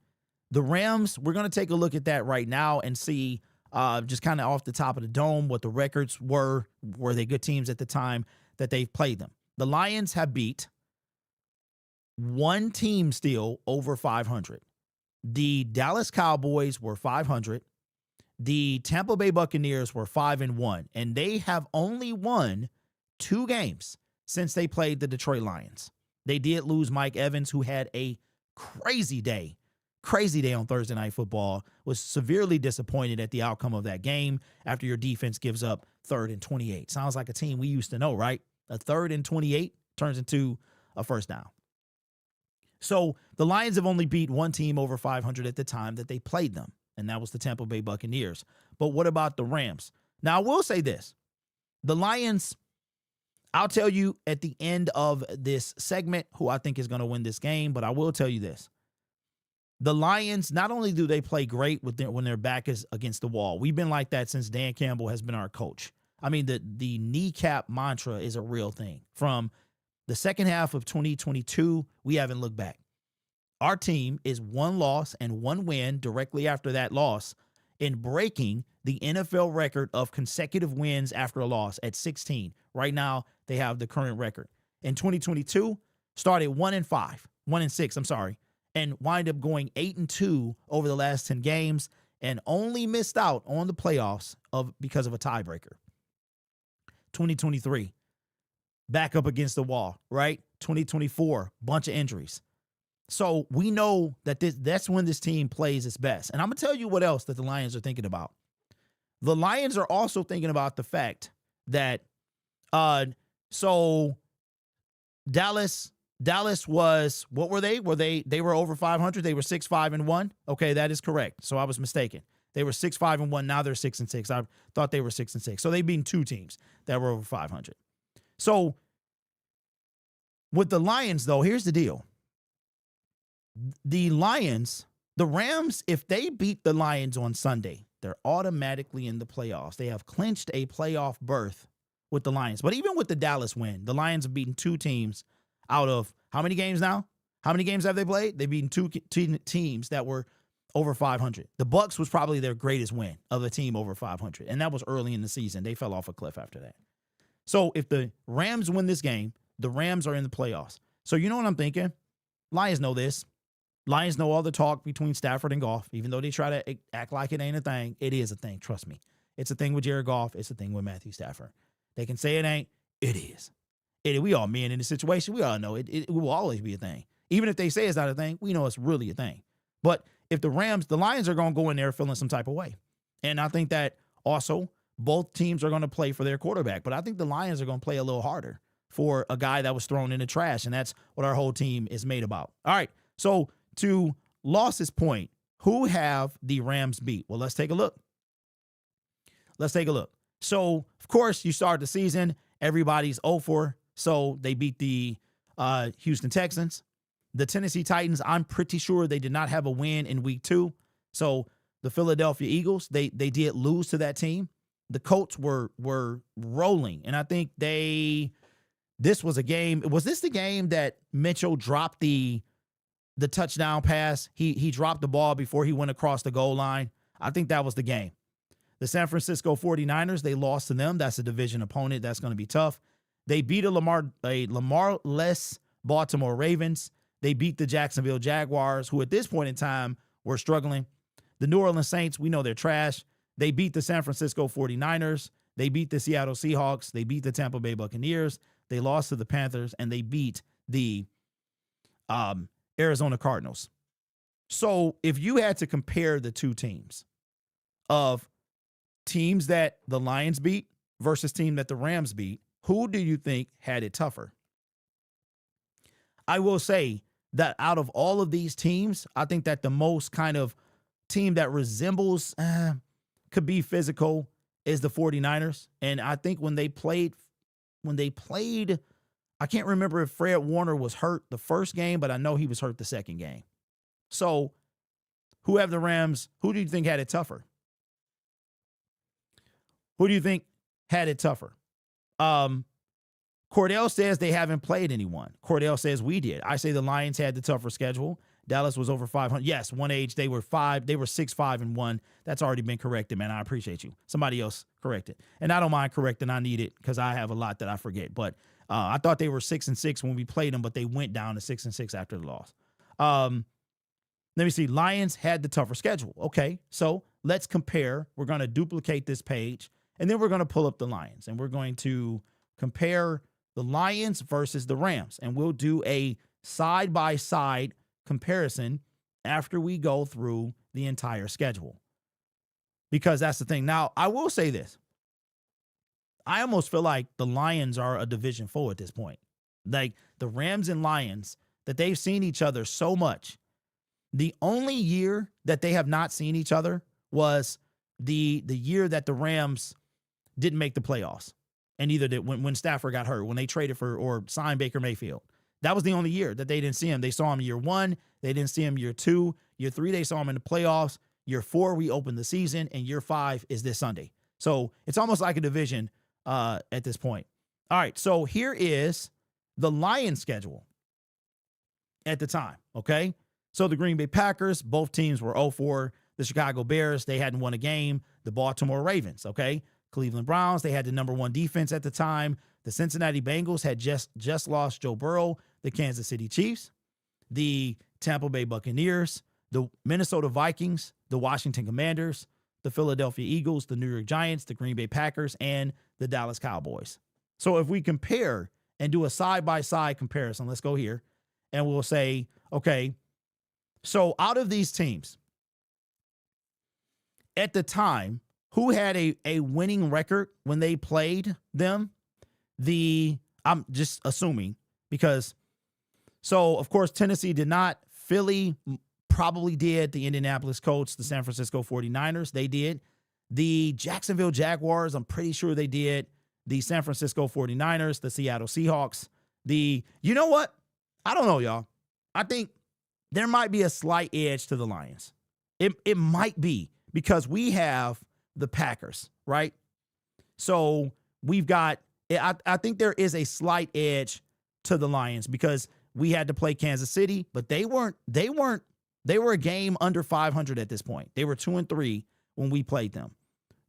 The Rams, we're going to take a look at that right now and see just kind of off the top of the dome what the records were. Were they good teams at the time that they've played them? The Lions have beat one team still over 500. The Dallas Cowboys were 500. The Tampa Bay Buccaneers were 5-1, and they have only won 2 games since they played the Detroit Lions. They did lose Mike Evans, who had a crazy day on Thursday Night Football, was severely disappointed at the outcome of that game after your defense gives up 3rd and 28. Sounds like a team we used to know, right? A 3rd and 28 turns into a first down. So the Lions have only beat one team over 500 at the time that they played them, and that was the Tampa Bay Buccaneers. But what about the Rams? Now, I will say this. The Lions, I'll tell you at the end of this segment who I think is going to win this game, but I will tell you this. The Lions, not only do they play great when their back is against the wall. We've been like that since Dan Campbell has been our coach. I mean, the kneecap mantra is a real thing. From the second half of 2022, we haven't looked back. Our team is 1 loss and 1 win directly after that loss in breaking the NFL record of consecutive wins after a loss at 16. Right now, they have the current record. In 2022, started 1-6, and wind up going 8-2 over the last 10 games and only missed out on the playoffs because of a tiebreaker. 2023, back up against the wall, right? 2024, bunch of injuries. So we know that that's when this team plays its best. And I'm going to tell you what else that the Lions are thinking about. The Lions are also thinking about the fact that So Dallas was, what were they? They were over 500. They were 6-5-1. Okay, that is correct. So I was mistaken. They were 6-5-1. Now they're 6-6. I thought they were 6-6. So they've beaten 2 teams that were over 500. So with the Lions, though, here's the deal. The Rams, if they beat the Lions on Sunday, they're automatically in the playoffs. They have clinched a playoff berth with the Lions. But even with the Dallas win, the Lions have beaten 2 teams out of how many games now? How many games have they played? They've beaten 2 teams that were over 500. The Bucs was probably their greatest win of a team over 500, and that was early in the season. They fell off a cliff after that. So if the Rams win this game, the Rams are in the playoffs. So you know what I'm thinking? Lions know this. Lions know all the talk between Stafford and Goff. Even though they try to act like it ain't a thing, it is a thing. Trust me. It's a thing with Jared Goff. It's a thing with Matthew Stafford. They can say it ain't. It is. We all men in the situation. We all know it will always be a thing. Even if they say it's not a thing, we know it's really a thing. But if the Lions are going to go in there feeling some type of way. And I think that also both teams are going to play for their quarterback. But I think the Lions are going to play a little harder for a guy that was thrown in the trash. And that's what our whole team is made about. All right. So to Loss's point, who have the Rams beat? Well, let's take a look. So, of course, you start the season. Everybody's 0-4. So they beat the Houston Texans. The Tennessee Titans, I'm pretty sure they did not have a win in week 2. So the Philadelphia Eagles, they did lose to that team. The Colts were rolling. And I think this was a game. Was this the game that Mitchell dropped the touchdown pass? He dropped the ball before he went across the goal line. I think that was the game. The San Francisco 49ers, they lost to them. That's a division opponent. That's going to be tough. They beat a Lamar-less Baltimore Ravens. They beat the Jacksonville Jaguars, who at this point in time were struggling. The New Orleans Saints, we know they're trash. They beat the San Francisco 49ers. They beat the Seattle Seahawks. They beat the Tampa Bay Buccaneers. They lost to the Panthers, and they beat the Arizona Cardinals. So if you had to compare the two teams of teams that the Lions beat versus team that the Rams beat, who do you think had it tougher? I will say that out of all of these teams, I think that the most kind of team that resembles, could be physical, is the 49ers. And I think when they played, I can't remember if Fred Warner was hurt the first game, but I know he was hurt the second game. So who have the Rams? Who do you think had it tougher? Who do you think had it tougher? Cordell says they haven't played anyone. Cordell says we did. I say the Lions had the tougher schedule. Dallas was over 500. Yes, one age, they were 6-5-1. That's already been corrected, man. I appreciate you. Somebody else corrected. And I don't mind correcting. I need it because I have a lot that I forget. But I thought they were 6-6 when we played them, but they went down to 6-6 after the loss. Let me see. Lions had the tougher schedule. Okay, so let's compare. We're going to duplicate this page, and then we're going to pull up the Lions, and we're going to compare the Lions versus the Rams, and we'll do a side-by-side comparison after we go through the entire schedule, because that's the thing. Now, I will say this. I almost feel like the Lions are a division foe at this point. Like the Rams and Lions, that they've seen each other so much. The only year that they have not seen each other was the year that the Rams didn't make the playoffs. And either did when Stafford got hurt, when they traded for or signed Baker Mayfield. That was the only year that they didn't see him. They saw him year 1. They didn't see him year 2. Year 3, they saw him in the playoffs. Year 4, we opened the season. And year 5 is this Sunday. So it's almost like a division at this point. All right, so here is the Lions schedule at the time, okay? So the Green Bay Packers, both teams were 0-4. The Chicago Bears, they hadn't won a game. The Baltimore Ravens, okay? Cleveland Browns, they had the number 1 defense at the time. The Cincinnati Bengals had just lost Joe Burrow. The Kansas City Chiefs, the Tampa Bay Buccaneers, the Minnesota Vikings, the Washington Commanders, the Philadelphia Eagles, the New York Giants, the Green Bay Packers, and the Dallas Cowboys. So if we compare and do a side-by-side comparison, let's go here, and we'll say, okay, so out of these teams, at the time, who had a winning record when they played them? I'm just assuming because, so of course, Tennessee did not. Philly probably did. The Indianapolis Colts, the San Francisco 49ers, they did. The Jacksonville Jaguars, I'm pretty sure they did. The San Francisco 49ers, the Seattle Seahawks. You know what? I don't know, y'all. I think there might be a slight edge to the Lions. It might be because we have the Packers, right? So we've got, I think there is a slight edge to the Lions because we had to play Kansas City, but they were a game under 500 at this point. They were 2-3 when we played them.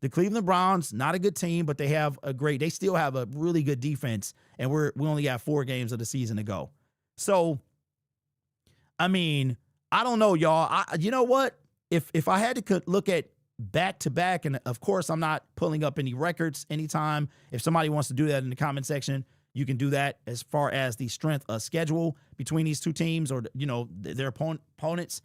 The Cleveland Browns, not a good team, but they still have a really good defense, and we only got 4 games of the season to go. So, I mean, I don't know, y'all. You know what? If I had to look at back-to-back, and of course I'm not pulling up any records anytime. If somebody wants to do that in the comment section, you can do that as far as the strength of schedule between these two teams or, their opponents.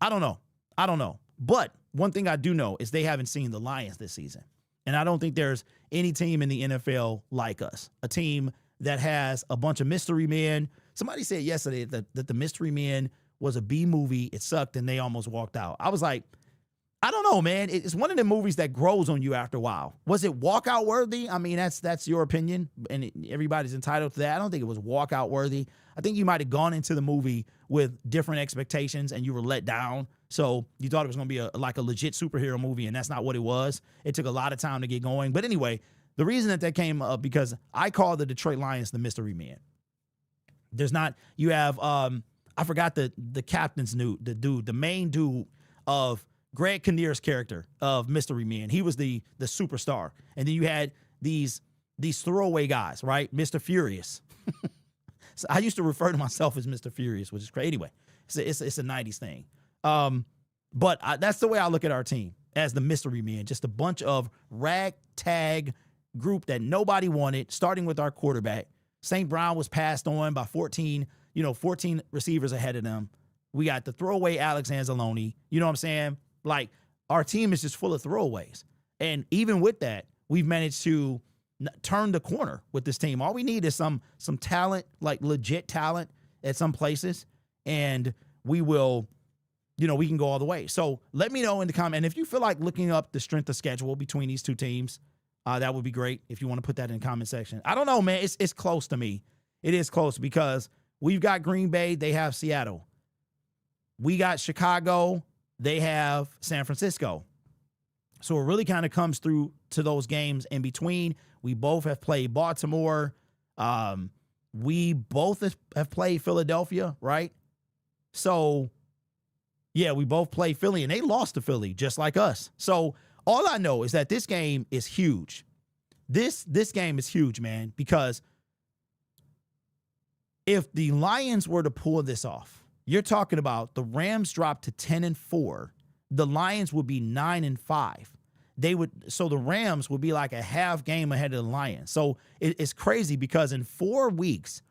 I don't know. But one thing I do know is they haven't seen the Lions this season. And I don't think there's any team in the NFL like us, a team that has a bunch of mystery men. Somebody said yesterday that the Mystery Men was a B movie. It sucked and they almost walked out. I was like, I don't know, man. It's one of the movies that grows on you after a while. Was it walkout worthy? I mean, that's your opinion, and everybody's entitled to that. I don't think it was walkout worthy. I think you might have gone into the movie with different expectations and you were let down. So you thought it was going to be like a legit superhero movie, and that's not what it was. It took a lot of time to get going. But anyway, the reason that came up because I call the Detroit Lions the Mystery Men. You have I forgot the captain's the main dude of Greg Kinnear's character of Mystery Men. He was the superstar. And then you had these throwaway guys, right? Mr. Furious. So I used to refer to myself as Mr. Furious, which is crazy. Anyway, it's a 90s thing. But that's the way I look at our team, as the Mystery Men, just a bunch of ragtag group that nobody wanted, starting with our quarterback. St. Brown was passed on by 14 receivers ahead of them. We got the throwaway Alex Anzalone. You know what I'm saying? Like, our team is just full of throwaways. And even with that, we've managed to turn the corner with this team. All we need is some talent, like legit talent at some places, and we will, we can go all the way. So let me know in the comment. And if you feel like looking up the strength of schedule between these two teams, that would be great if you want to put that in the comment section. I don't know, man. It's close to me. It is close because we've got Green Bay. They have Seattle. We got Chicago. They have San Francisco. So it really kind of comes through to those games in between. We both have played Baltimore. We both have played Philadelphia, right? So, yeah, we both played Philly, and they lost to Philly just like us. So all I know is that this game is huge. This game is huge, man, because if the Lions were to pull this off, you're talking about the Rams dropped to 10-4. The Lions would be 9-5. So the Rams would be like a half game ahead of the Lions. So it's crazy because in 4 weeks,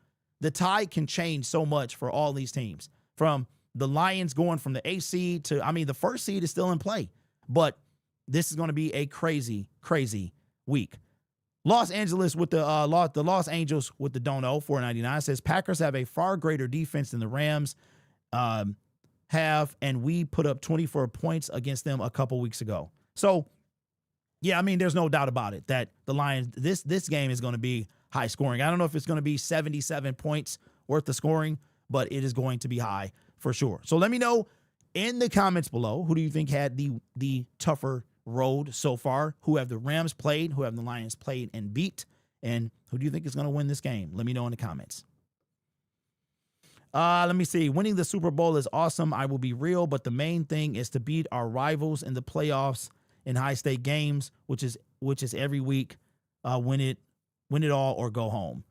the tide can change so much for all these teams. From the Lions going from the 8th seed to, the first seed is still in play. But this is going to be a crazy, crazy week. Los Angeles with the Los Angels with the Dono 499 says Packers have a far greater defense than the Rams have, and we put up 24 points against them a couple weeks ago. So, yeah, there's no doubt about it that the Lions, this game is going to be high scoring. I don't know if it's going to be 77 points worth of scoring, but it is going to be high for sure. So let me know in the comments below, who do you think had the tougher road so far? Who have the Rams played? Who have the Lions played and beat? And who do you think is going to win this game? Let me know in the comments. Let me see. Winning the Super Bowl is awesome. I will be real, but the main thing is to beat our rivals in the playoffs in high-stake games, which is every week. Win it all or go home.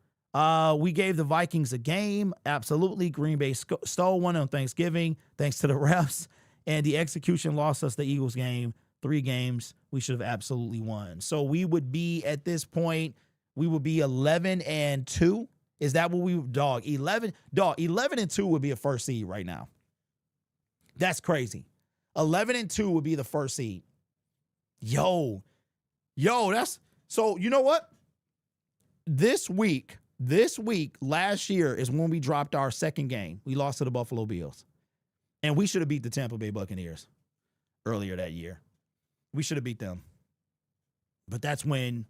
We gave the Vikings a game. Absolutely. Green Bay stole one on Thanksgiving, thanks to the refs, and the execution lost us the Eagles game. 3 games we should have absolutely won. So we would be at this point, we would be 11-2. Is that what we dog? 11-2 would be a first seed right now. That's crazy. 11-2 would be the first seed. Yo, that's so. You know what? this week, last year is when we dropped our second game. We lost to the Buffalo Bills. And we should have beat the Tampa Bay Buccaneers earlier that year. We should have beat them. But that's when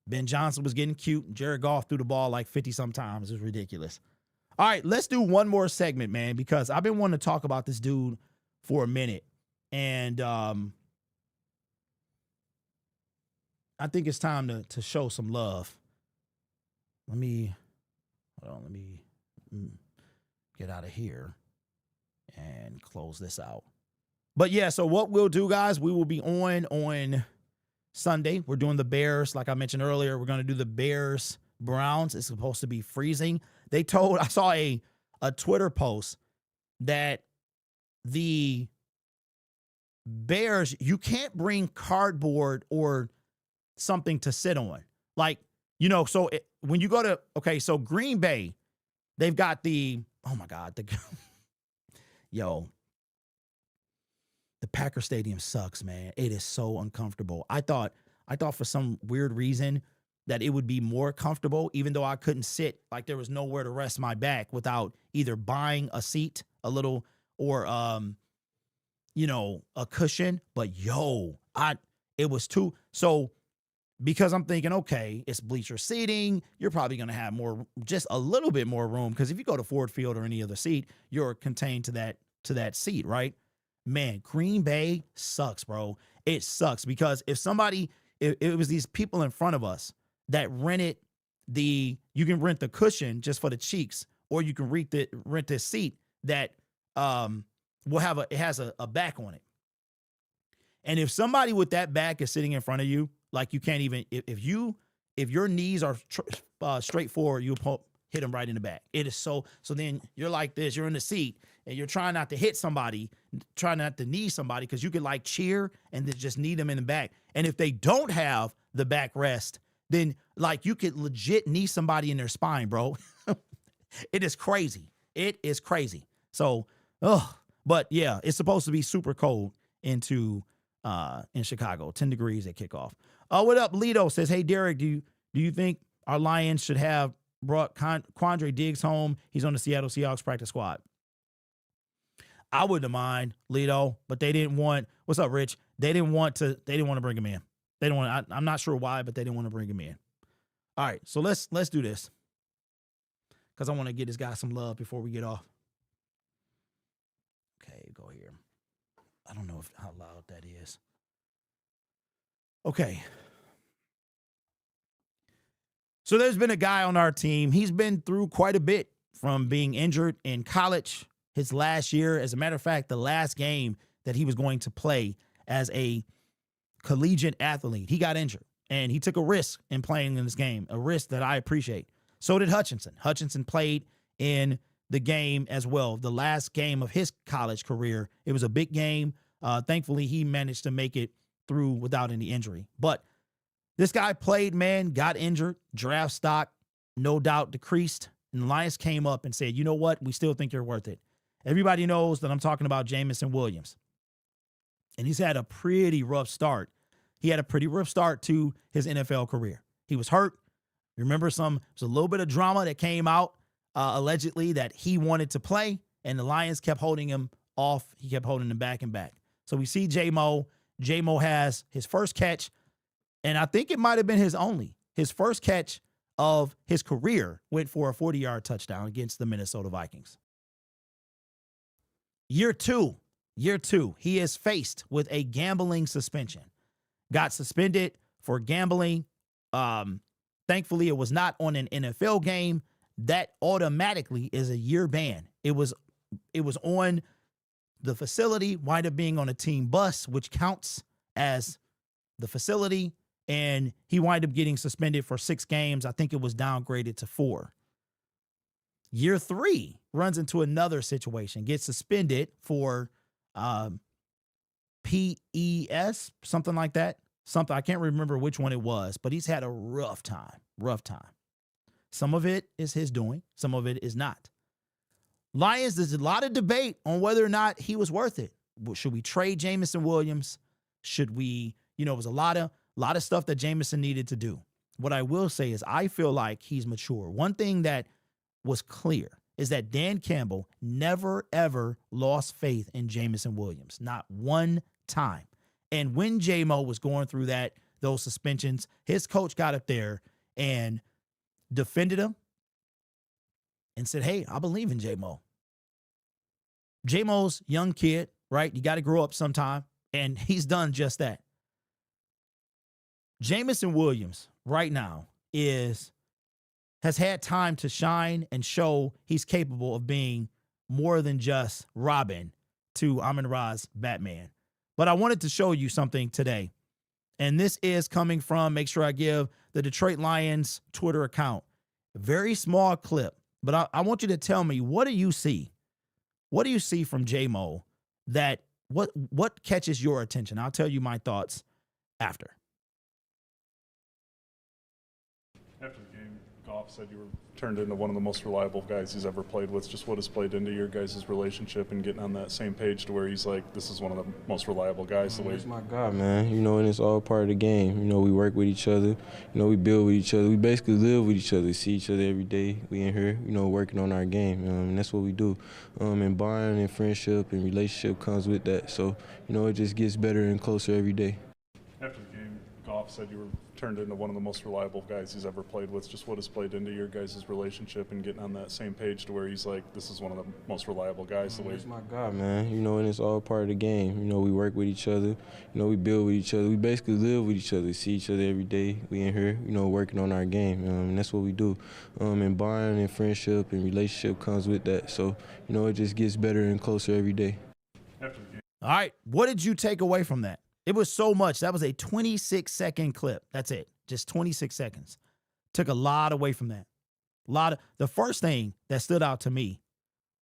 Ben Johnson was getting cute and Jared Goff threw the ball like 50-some times. It was ridiculous. All right, let's do one more segment, man, because I've been wanting to talk about this dude for a minute. And I think it's time to show some love. Let me get out of here and close this out. But yeah, so what we'll do, guys, we will be on Sunday. We're doing the Bears. Like I mentioned earlier, we're going to do the Bears Browns. It's supposed to be freezing. I saw a Twitter post that the Bears, you can't bring cardboard or something to sit on. Like, so when you go to, so Green Bay, they've got the Packer Stadium sucks, man. It is so uncomfortable. I thought for some weird reason that it would be more comfortable, even though I couldn't sit, like there was nowhere to rest my back without either buying a seat, a little, or, a cushion. But it was too, so because I'm thinking, okay, it's bleacher seating, you're probably going to have just a little bit more room. Because if you go to Ford Field or any other seat, you're contained to that seat, right? Man, Green Bay sucks, bro. It sucks because if it was these people in front of us that rented you can rent the cushion just for the cheeks, or you can rent this seat that it has a back on it. And if somebody with that back is sitting in front of you, like you can't even, if your knees are straight forward, you hit them right in the back. It is so then you're like this, you're in the seat and you're trying not to hit somebody, trying not to knee somebody, because you could like cheer and then just knee them in the back. And if they don't have the backrest, then like you could legit knee somebody in their spine, bro. It is crazy. It is crazy. So, but yeah, it's supposed to be super cold in Chicago, 10 degrees at kickoff. What up? Lito says, hey, Derek, do you think our Lions should have brought Quandre Diggs home? He's on the Seattle Seahawks practice squad. I wouldn't mind, Lito, but they didn't want, what's up, Rich? They didn't want to bring him in. They don't want, I'm not sure why, but they didn't want to bring him in. All right, so let's do this, because I want to get this guy some love before we get off. Okay, go here. I don't know how loud that is. Okay. So there's been a guy on our team. He's been through quite a bit from being injured in college, his last year. As a matter of fact, the last game that he was going to play as a collegiate athlete, he got injured. And he took a risk in playing in this game, a risk that I appreciate. So did Hutchinson. Hutchinson played in the game as well, the last game of his college career. It was a big game. Thankfully, he managed to make it through without any injury. But this guy played, man, got injured, draft stock, no doubt decreased. And the Lions came up and said, you know what? We still think you're worth it. Everybody knows that I'm talking about Jameson Williams. And he's had a pretty rough start. He had a pretty rough start to his NFL career. He was hurt. Remember, there's a little bit of drama that came out, allegedly, that he wanted to play, and the Lions kept holding him off. He kept holding him back and back. So we see J-Mo. J-Mo has his first catch, and I think it might have been his first catch of his career went for a 40-yard touchdown against the Minnesota Vikings. Year two, he is faced with a gambling suspension. Got suspended for gambling. Thankfully, it was not on an NFL game. That automatically is a year ban. It was on the facility, wind up being on a team bus, which counts as the facility, and he wind up getting suspended for 6 games. I think it was downgraded to 4. Year 3 runs into another situation, gets suspended for PES, something like that. I can't remember which one it was, but he's had a rough time. Some of it is his doing. Some of it is not. Lions, there's a lot of debate on whether or not he was worth it. Should we trade Jameson Williams? Should we, it was a lot of stuff that Jameson needed to do. what I will say is I feel like he's mature. One thing that was clear is that Dan Campbell never, ever lost faith in Jamison Williams. Not one time. And when J-Mo was going through those suspensions, his coach got up there and defended him and said, hey, I believe in J-Mo. J-Mo's young kid, right? You got to grow up sometime. And he's done just that. Jamison Williams right now has had time to shine and show he's capable of being more than just Robin to Amon-Ra's Batman. But I wanted to show you something today. And this is coming from, make sure I give the Detroit Lions Twitter account. A very small clip. But I want you to tell me, what do you see? What do you see from J-Mo that what catches your attention? I'll tell you my thoughts after. After the game, Goff said you were turned into one of the most reliable guys he's ever played with. Just what has played into your guys' relationship and getting on that same page to where he's like, this is one of the most reliable guys. He's my guy, man. You know, and it's all part of the game. You know, we work with each other. You know, we build with each other. We basically live with each other, see each other every day. We in here, you know, working on our game. And that's what we do. And bond and friendship and relationship comes with that. So, you know, it just gets better and closer every day. After the game, Goff said you were turned into one of the most reliable guys he's ever played with. Just what has played into your guys' relationship and getting on that same page to where he's like, this is one of the most reliable guys. He's my guy, man. You know, and it's all part of the game. You know, we work with each other. You know, we build with each other. We basically live with each other, see each other every day. We in here, you know, working on our game. And that's what we do. And bond and friendship and relationship comes with that. So, you know, it just gets better and closer every day. After the game. All right. What did you take away from that? It was so much. That was a 26-second clip. That's it. Just 26 seconds. Took a lot away from that. The first thing that stood out to me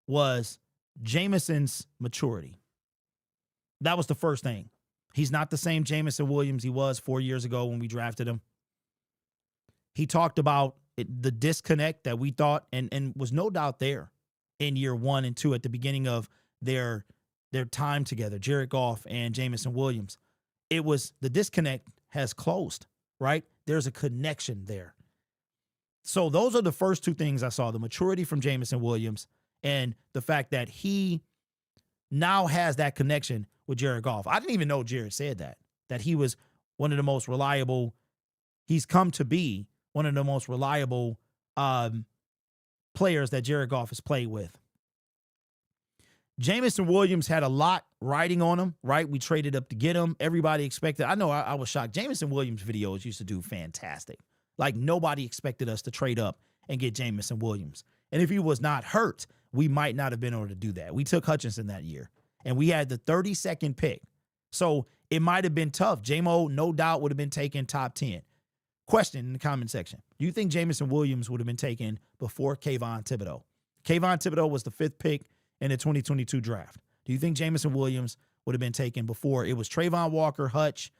was Jamison's maturity. That was the first thing. He's not the same Jamison Williams he was 4 years ago when we drafted him. He talked about the disconnect that we thought and was no doubt there in year 1 and 2 at the beginning of their time together, Jared Goff and Jamison Williams. It was the disconnect has closed, right? There's a connection there. So those are the first two things I saw, the maturity from Jamison Williams and the fact that he now has that connection with Jared Goff. I didn't even know Jared said that he was one of the most reliable. He's come to be one of the most reliable players that Jared Goff has played with. Jamison Williams had a lot riding on him, right? We traded up to get him. Everybody expected. I know I was shocked. Jamison Williams videos used to do fantastic. Like nobody expected us to trade up and get Jamison Williams. And if he was not hurt, we might not have been able to do that. We took Hutchinson that year, and we had the 32nd pick. So it might have been tough. J-Mo, no doubt, would have been taken top 10. Question in the comment section. Do you think Jamison Williams would have been taken before Kayvon Thibodeau? Kayvon Thibodeau was the 5th pick in the 2022 draft. Do you think Jamison Williams would have been taken before? It was Trayvon Walker, Hutch.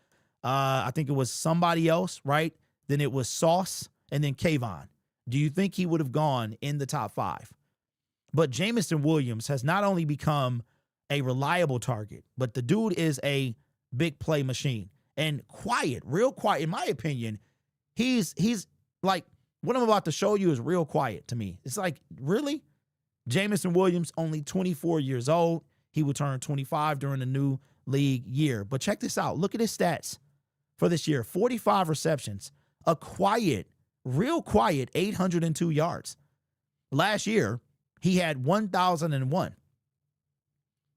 I think it was somebody else, right? Then it was Sauce, and then Kayvon. Do you think he would have gone in the top 5? But Jamison Williams has not only become a reliable target, but the dude is a big play machine. And quiet, real quiet. In my opinion, he's like, what I'm about to show you is real quiet to me. It's like, really? Jamison Williams, only 24 years old. He will turn 25 during the new league year. But check this out. Look at his stats for this year. 45 receptions. A quiet, real quiet 802 yards. Last year, he had 1,001.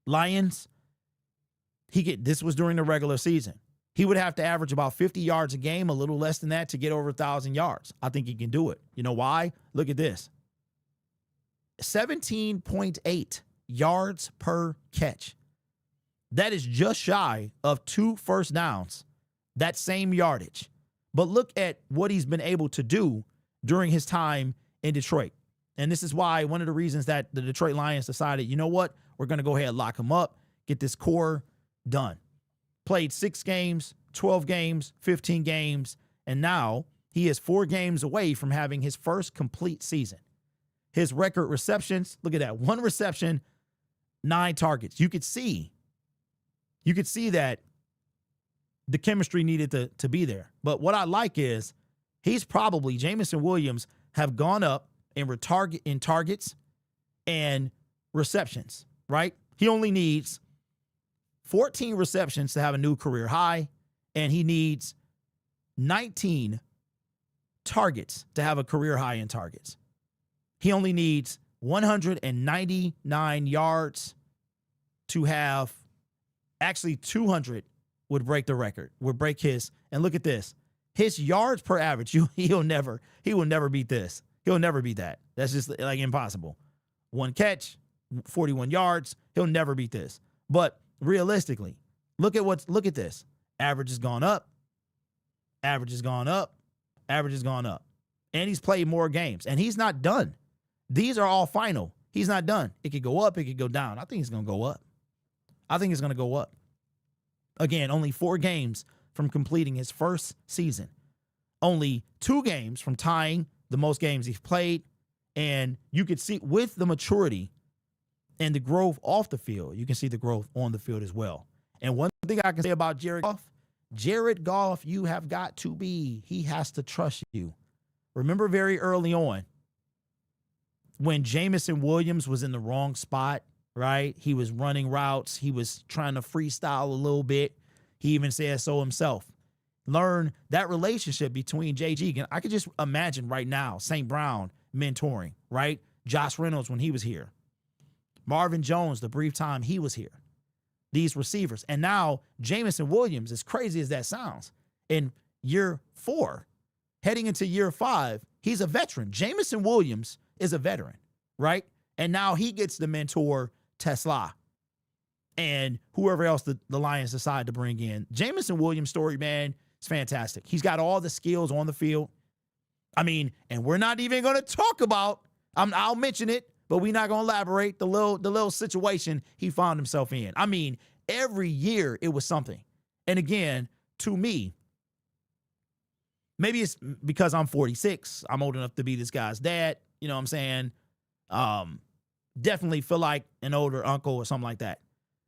Lions, this was during the regular season. He would have to average about 50 yards a game, a little less than that, to get over 1,000 yards. I think he can do it. You know why? Look at this. 17.8 yards per catch. That is just shy of 2 first downs, that same yardage. But look at what he's been able to do during his time in Detroit. And this is why one of the reasons that the Detroit Lions decided, you know what, we're going to go ahead and lock him up, get this core done. Played 6 games, 12 games, 15 games, and now he is 4 games away from having his first complete season. His record receptions, look at that, 1 reception, 9 targets. You could see that the chemistry needed to be there. But what I like is Jamison Williams have gone up in targets and receptions, right? He only needs 14 receptions to have a new career high, and he needs 19 targets to have a career high in targets. He only needs 199 yards to have, actually 200 would break the record, would break his. And look at this. His yards per average, he will never beat this. He'll never beat that. That's just like impossible. One catch, 41 yards. He'll never beat this. But realistically, look at this. Average has gone up. Average has gone up. Average has gone up. And he's played more games. And he's not done. These are all final. He's not done. It could go up. It could go down. I think it's going to go up. I think it's going to go up. Again, only 4 games from completing his first season. Only 2 games from tying the most games he's played. And you could see with the maturity and the growth off the field, you can see the growth on the field as well. And one thing I can say about Jared Goff, you have got to be, he has to trust you. Remember very early on when Jamison Williams was in the wrong spot, right? He was running routes. He was trying to freestyle a little bit. He even said so himself. Learn that relationship between JG. And I could just imagine right now, St. Brown mentoring, right? Josh Reynolds when he was here. Marvin Jones, the brief time he was here. These receivers. And now Jamison Williams, as crazy as that sounds, in year 4, heading into year 5, he's a veteran. Jamison Williams is a veteran, right? And now he gets to mentor Tesla and whoever else the Lions decide to bring in. Jamison Williams' story, man, is fantastic. He's got all the skills on the field. I mean, and we're not even going to talk about, I'll mention it, but we're not going to elaborate the little situation he found himself in. I mean, every year it was something. And again, to me, maybe it's because I'm 46. I'm old enough to be this guy's dad. You know what I'm saying? Definitely feel like an older uncle or something like that.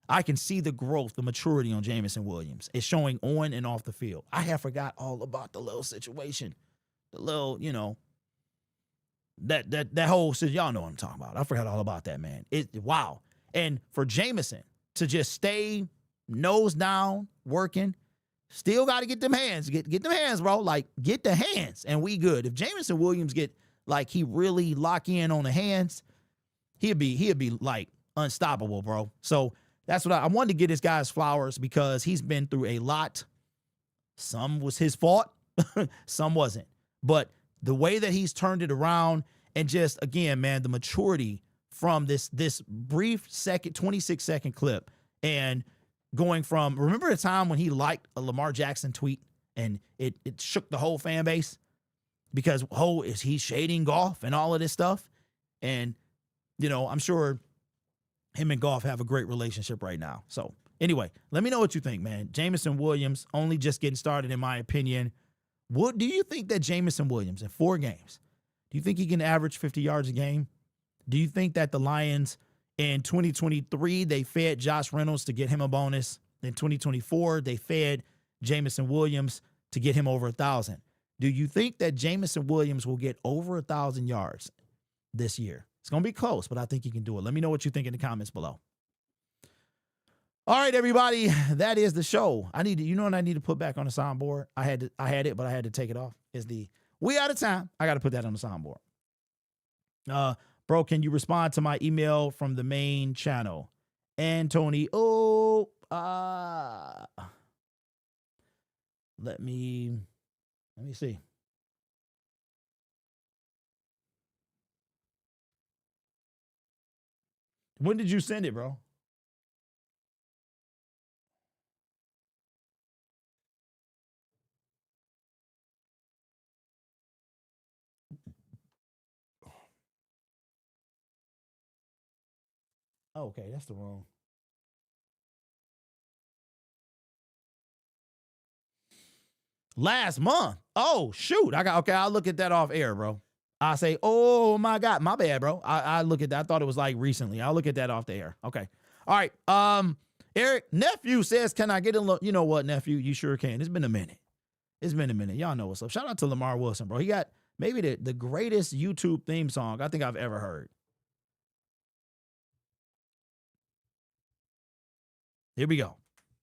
I can see the growth, the maturity on Jamison Williams. It's showing on and off the field. I have forgot all about the little situation. The little, that whole shit. Y'all know what I'm talking about. I forgot all about that, man. Wow. And for Jamison to just stay nose down, working, still got to get them hands. Get them hands, bro. Like, get the hands, and we good. If Jamison Williams get, like, he really lock in on the hands, he'd be like unstoppable, bro. So that's what I wanted to get this guy's flowers because he's been through a lot. Some was his fault, some wasn't. But the way that he's turned it around and just, again, man, the maturity from this brief 26-second clip and going from, remember the time when he liked a Lamar Jackson tweet and it shook the whole fan base because, is he shading Goff and all of this stuff? And, I'm sure him and Goff have a great relationship right now. So anyway, let me know what you think, man. Jamison Williams only just getting started, in my opinion. What do you think that Jamison Williams in 4 games, do you think he can average 50 yards a game? Do you think that the Lions in 2023, they fed Josh Reynolds to get him a bonus? In 2024, they fed Jamison Williams to get him over 1,000. Do you think that Jamison Williams will get over 1,000 yards this year? It's going to be close, but I think he can do it. Let me know what you think in the comments below. All right, everybody, that is the show. What I need to put back on the soundboard? I had it, but I had to take it off. Is the "We Out of Time." I got to put that on the soundboard. Bro, can you respond to my email from the main channel? Anthony, let me see. When did you send it, bro? Oh, okay, that's the wrong. Last month. Oh, shoot. I'll look at that off air, bro. I say, oh my God, my bad, bro. I look at that. I thought it was like recently. I'll look at that off the air. Okay. All right. Eric, nephew says, can I get a look? You know what, nephew? You sure can. It's been a minute. It's been a minute. Y'all know what's up. Shout out to Lamar Wilson, bro. He got maybe the greatest YouTube theme song I think I've ever heard. Here we go.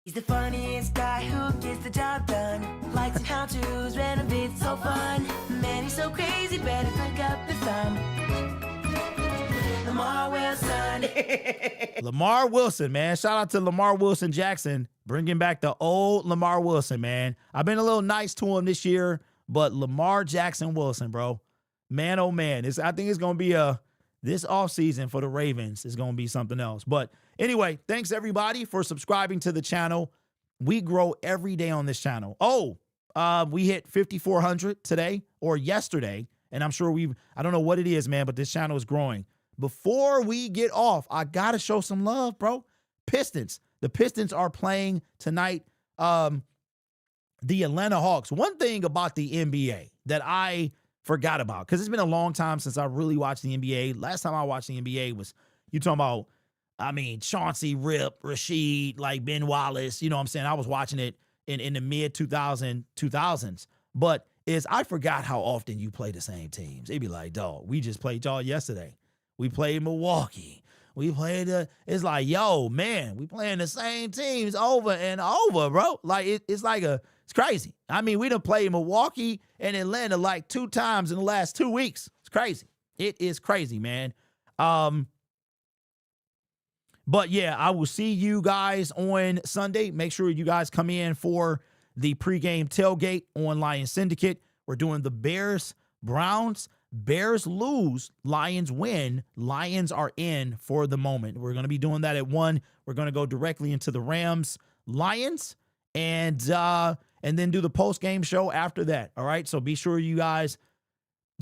He's the funniest guy who gets the job done. Likes and how-tos, renovates, so fun. Man, he's so crazy, better pick up the thumb. Lamar Wilson. Lamar Wilson, man. Shout out to Lamar Wilson Jackson, bringing back the old Lamar Wilson, man. I've been a little nice to him this year, but Lamar Jackson Wilson, bro. Man, oh, man. I think it's going to be this offseason for the Ravens is going to be something else. But anyway, thanks, everybody, for subscribing to the channel. We grow every day on this channel. We hit 5,400 today or yesterday, and I'm sure I don't know what it is, man, but this channel is growing. Before we get off, I got to show some love, bro. Pistons. The Pistons are playing tonight. The Atlanta Hawks. One thing about the NBA that I forgot about, because it's been a long time since I really watched the NBA. Last time I watched the NBA was, you talking about, Chauncey, Rip, Rashid, like Ben Wallace. You know what I'm saying? I was watching it in the mid 2000s. But I forgot how often you play the same teams. It'd be like, dog, we just played y'all yesterday. We played Milwaukee. We played it's like, yo, man, we playing the same teams over and over, bro. Like, it's crazy. We done played Milwaukee and Atlanta like 2 times in the last 2 weeks. It's crazy. It is crazy, man. But yeah, I will see you guys on Sunday. Make sure you guys come in for the pregame tailgate on Lion Syndicate. We're doing the Bears-Browns. Bears lose, Lions win. Lions are in for the moment. We're going to be doing that at 1. We're going to go directly into the Rams-Lions and then do the post-game show after that. All right, so be sure you guys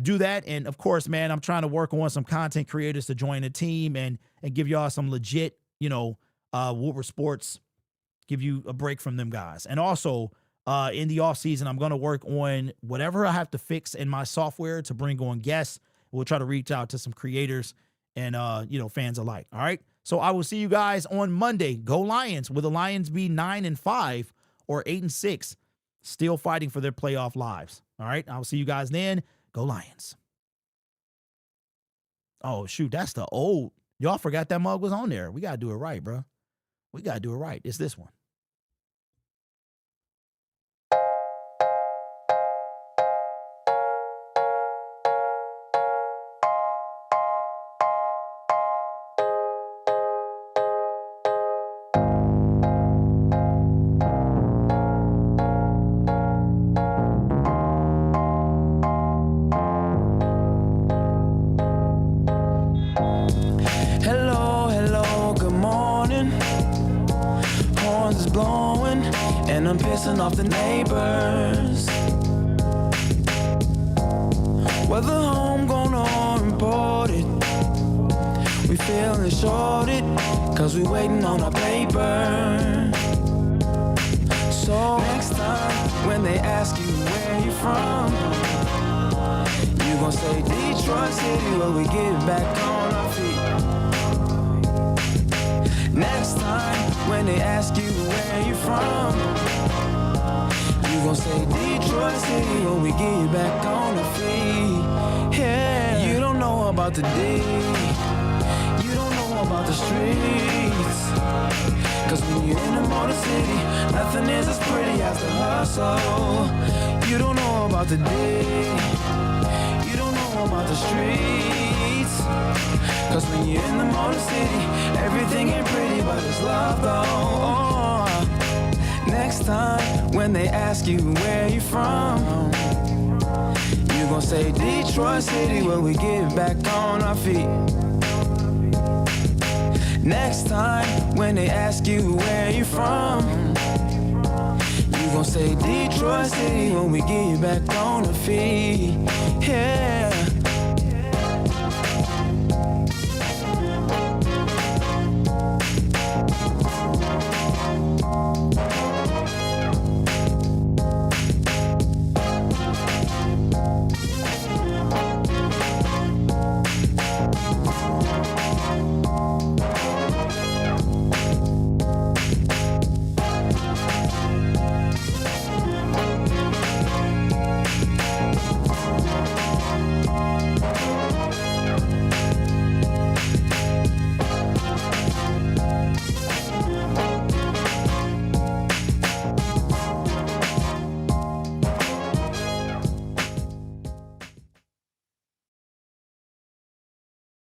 do that. And of course, man, I'm trying to work on some content creators to join the team and give y'all some legit, Woodward Sports, give you a break from them guys. And also, in the offseason, I'm going to work on whatever I have to fix in my software to bring on guests. We'll try to reach out to some creators and, fans alike. All right. So I will see you guys on Monday. Go Lions. Will the Lions be 9-5 or 8-6? Still fighting for their playoff lives. All right. I'll see you guys then. Go Lions. Oh, shoot. That's the old. Y'all forgot that mug was on there. We got to do it right, bro. We got to do it right. It's this one. I'm pissing off the neighbors. Whether homegrown or imported, we feeling shorted, cause we waiting on our paper. So next time when they ask you where you from, you gon' say Detroit City, where we get back on our feet. Next time when they ask you where you from, you gon' say Detroit City when we get back on our feet. Yeah, you don't know about the day, you don't know about the streets. Cause when you're in the Motor City, nothing is as pretty as the hustle. You don't know about the day, you don't know about the streets. Cause when you're in the Motor City, everything ain't pretty, but it's love though. Next time when they ask you where you from, you gon' say Detroit City when we get back on our feet. Next time when they ask you where you from, you gon' say Detroit City when we get back on our feet. Yeah.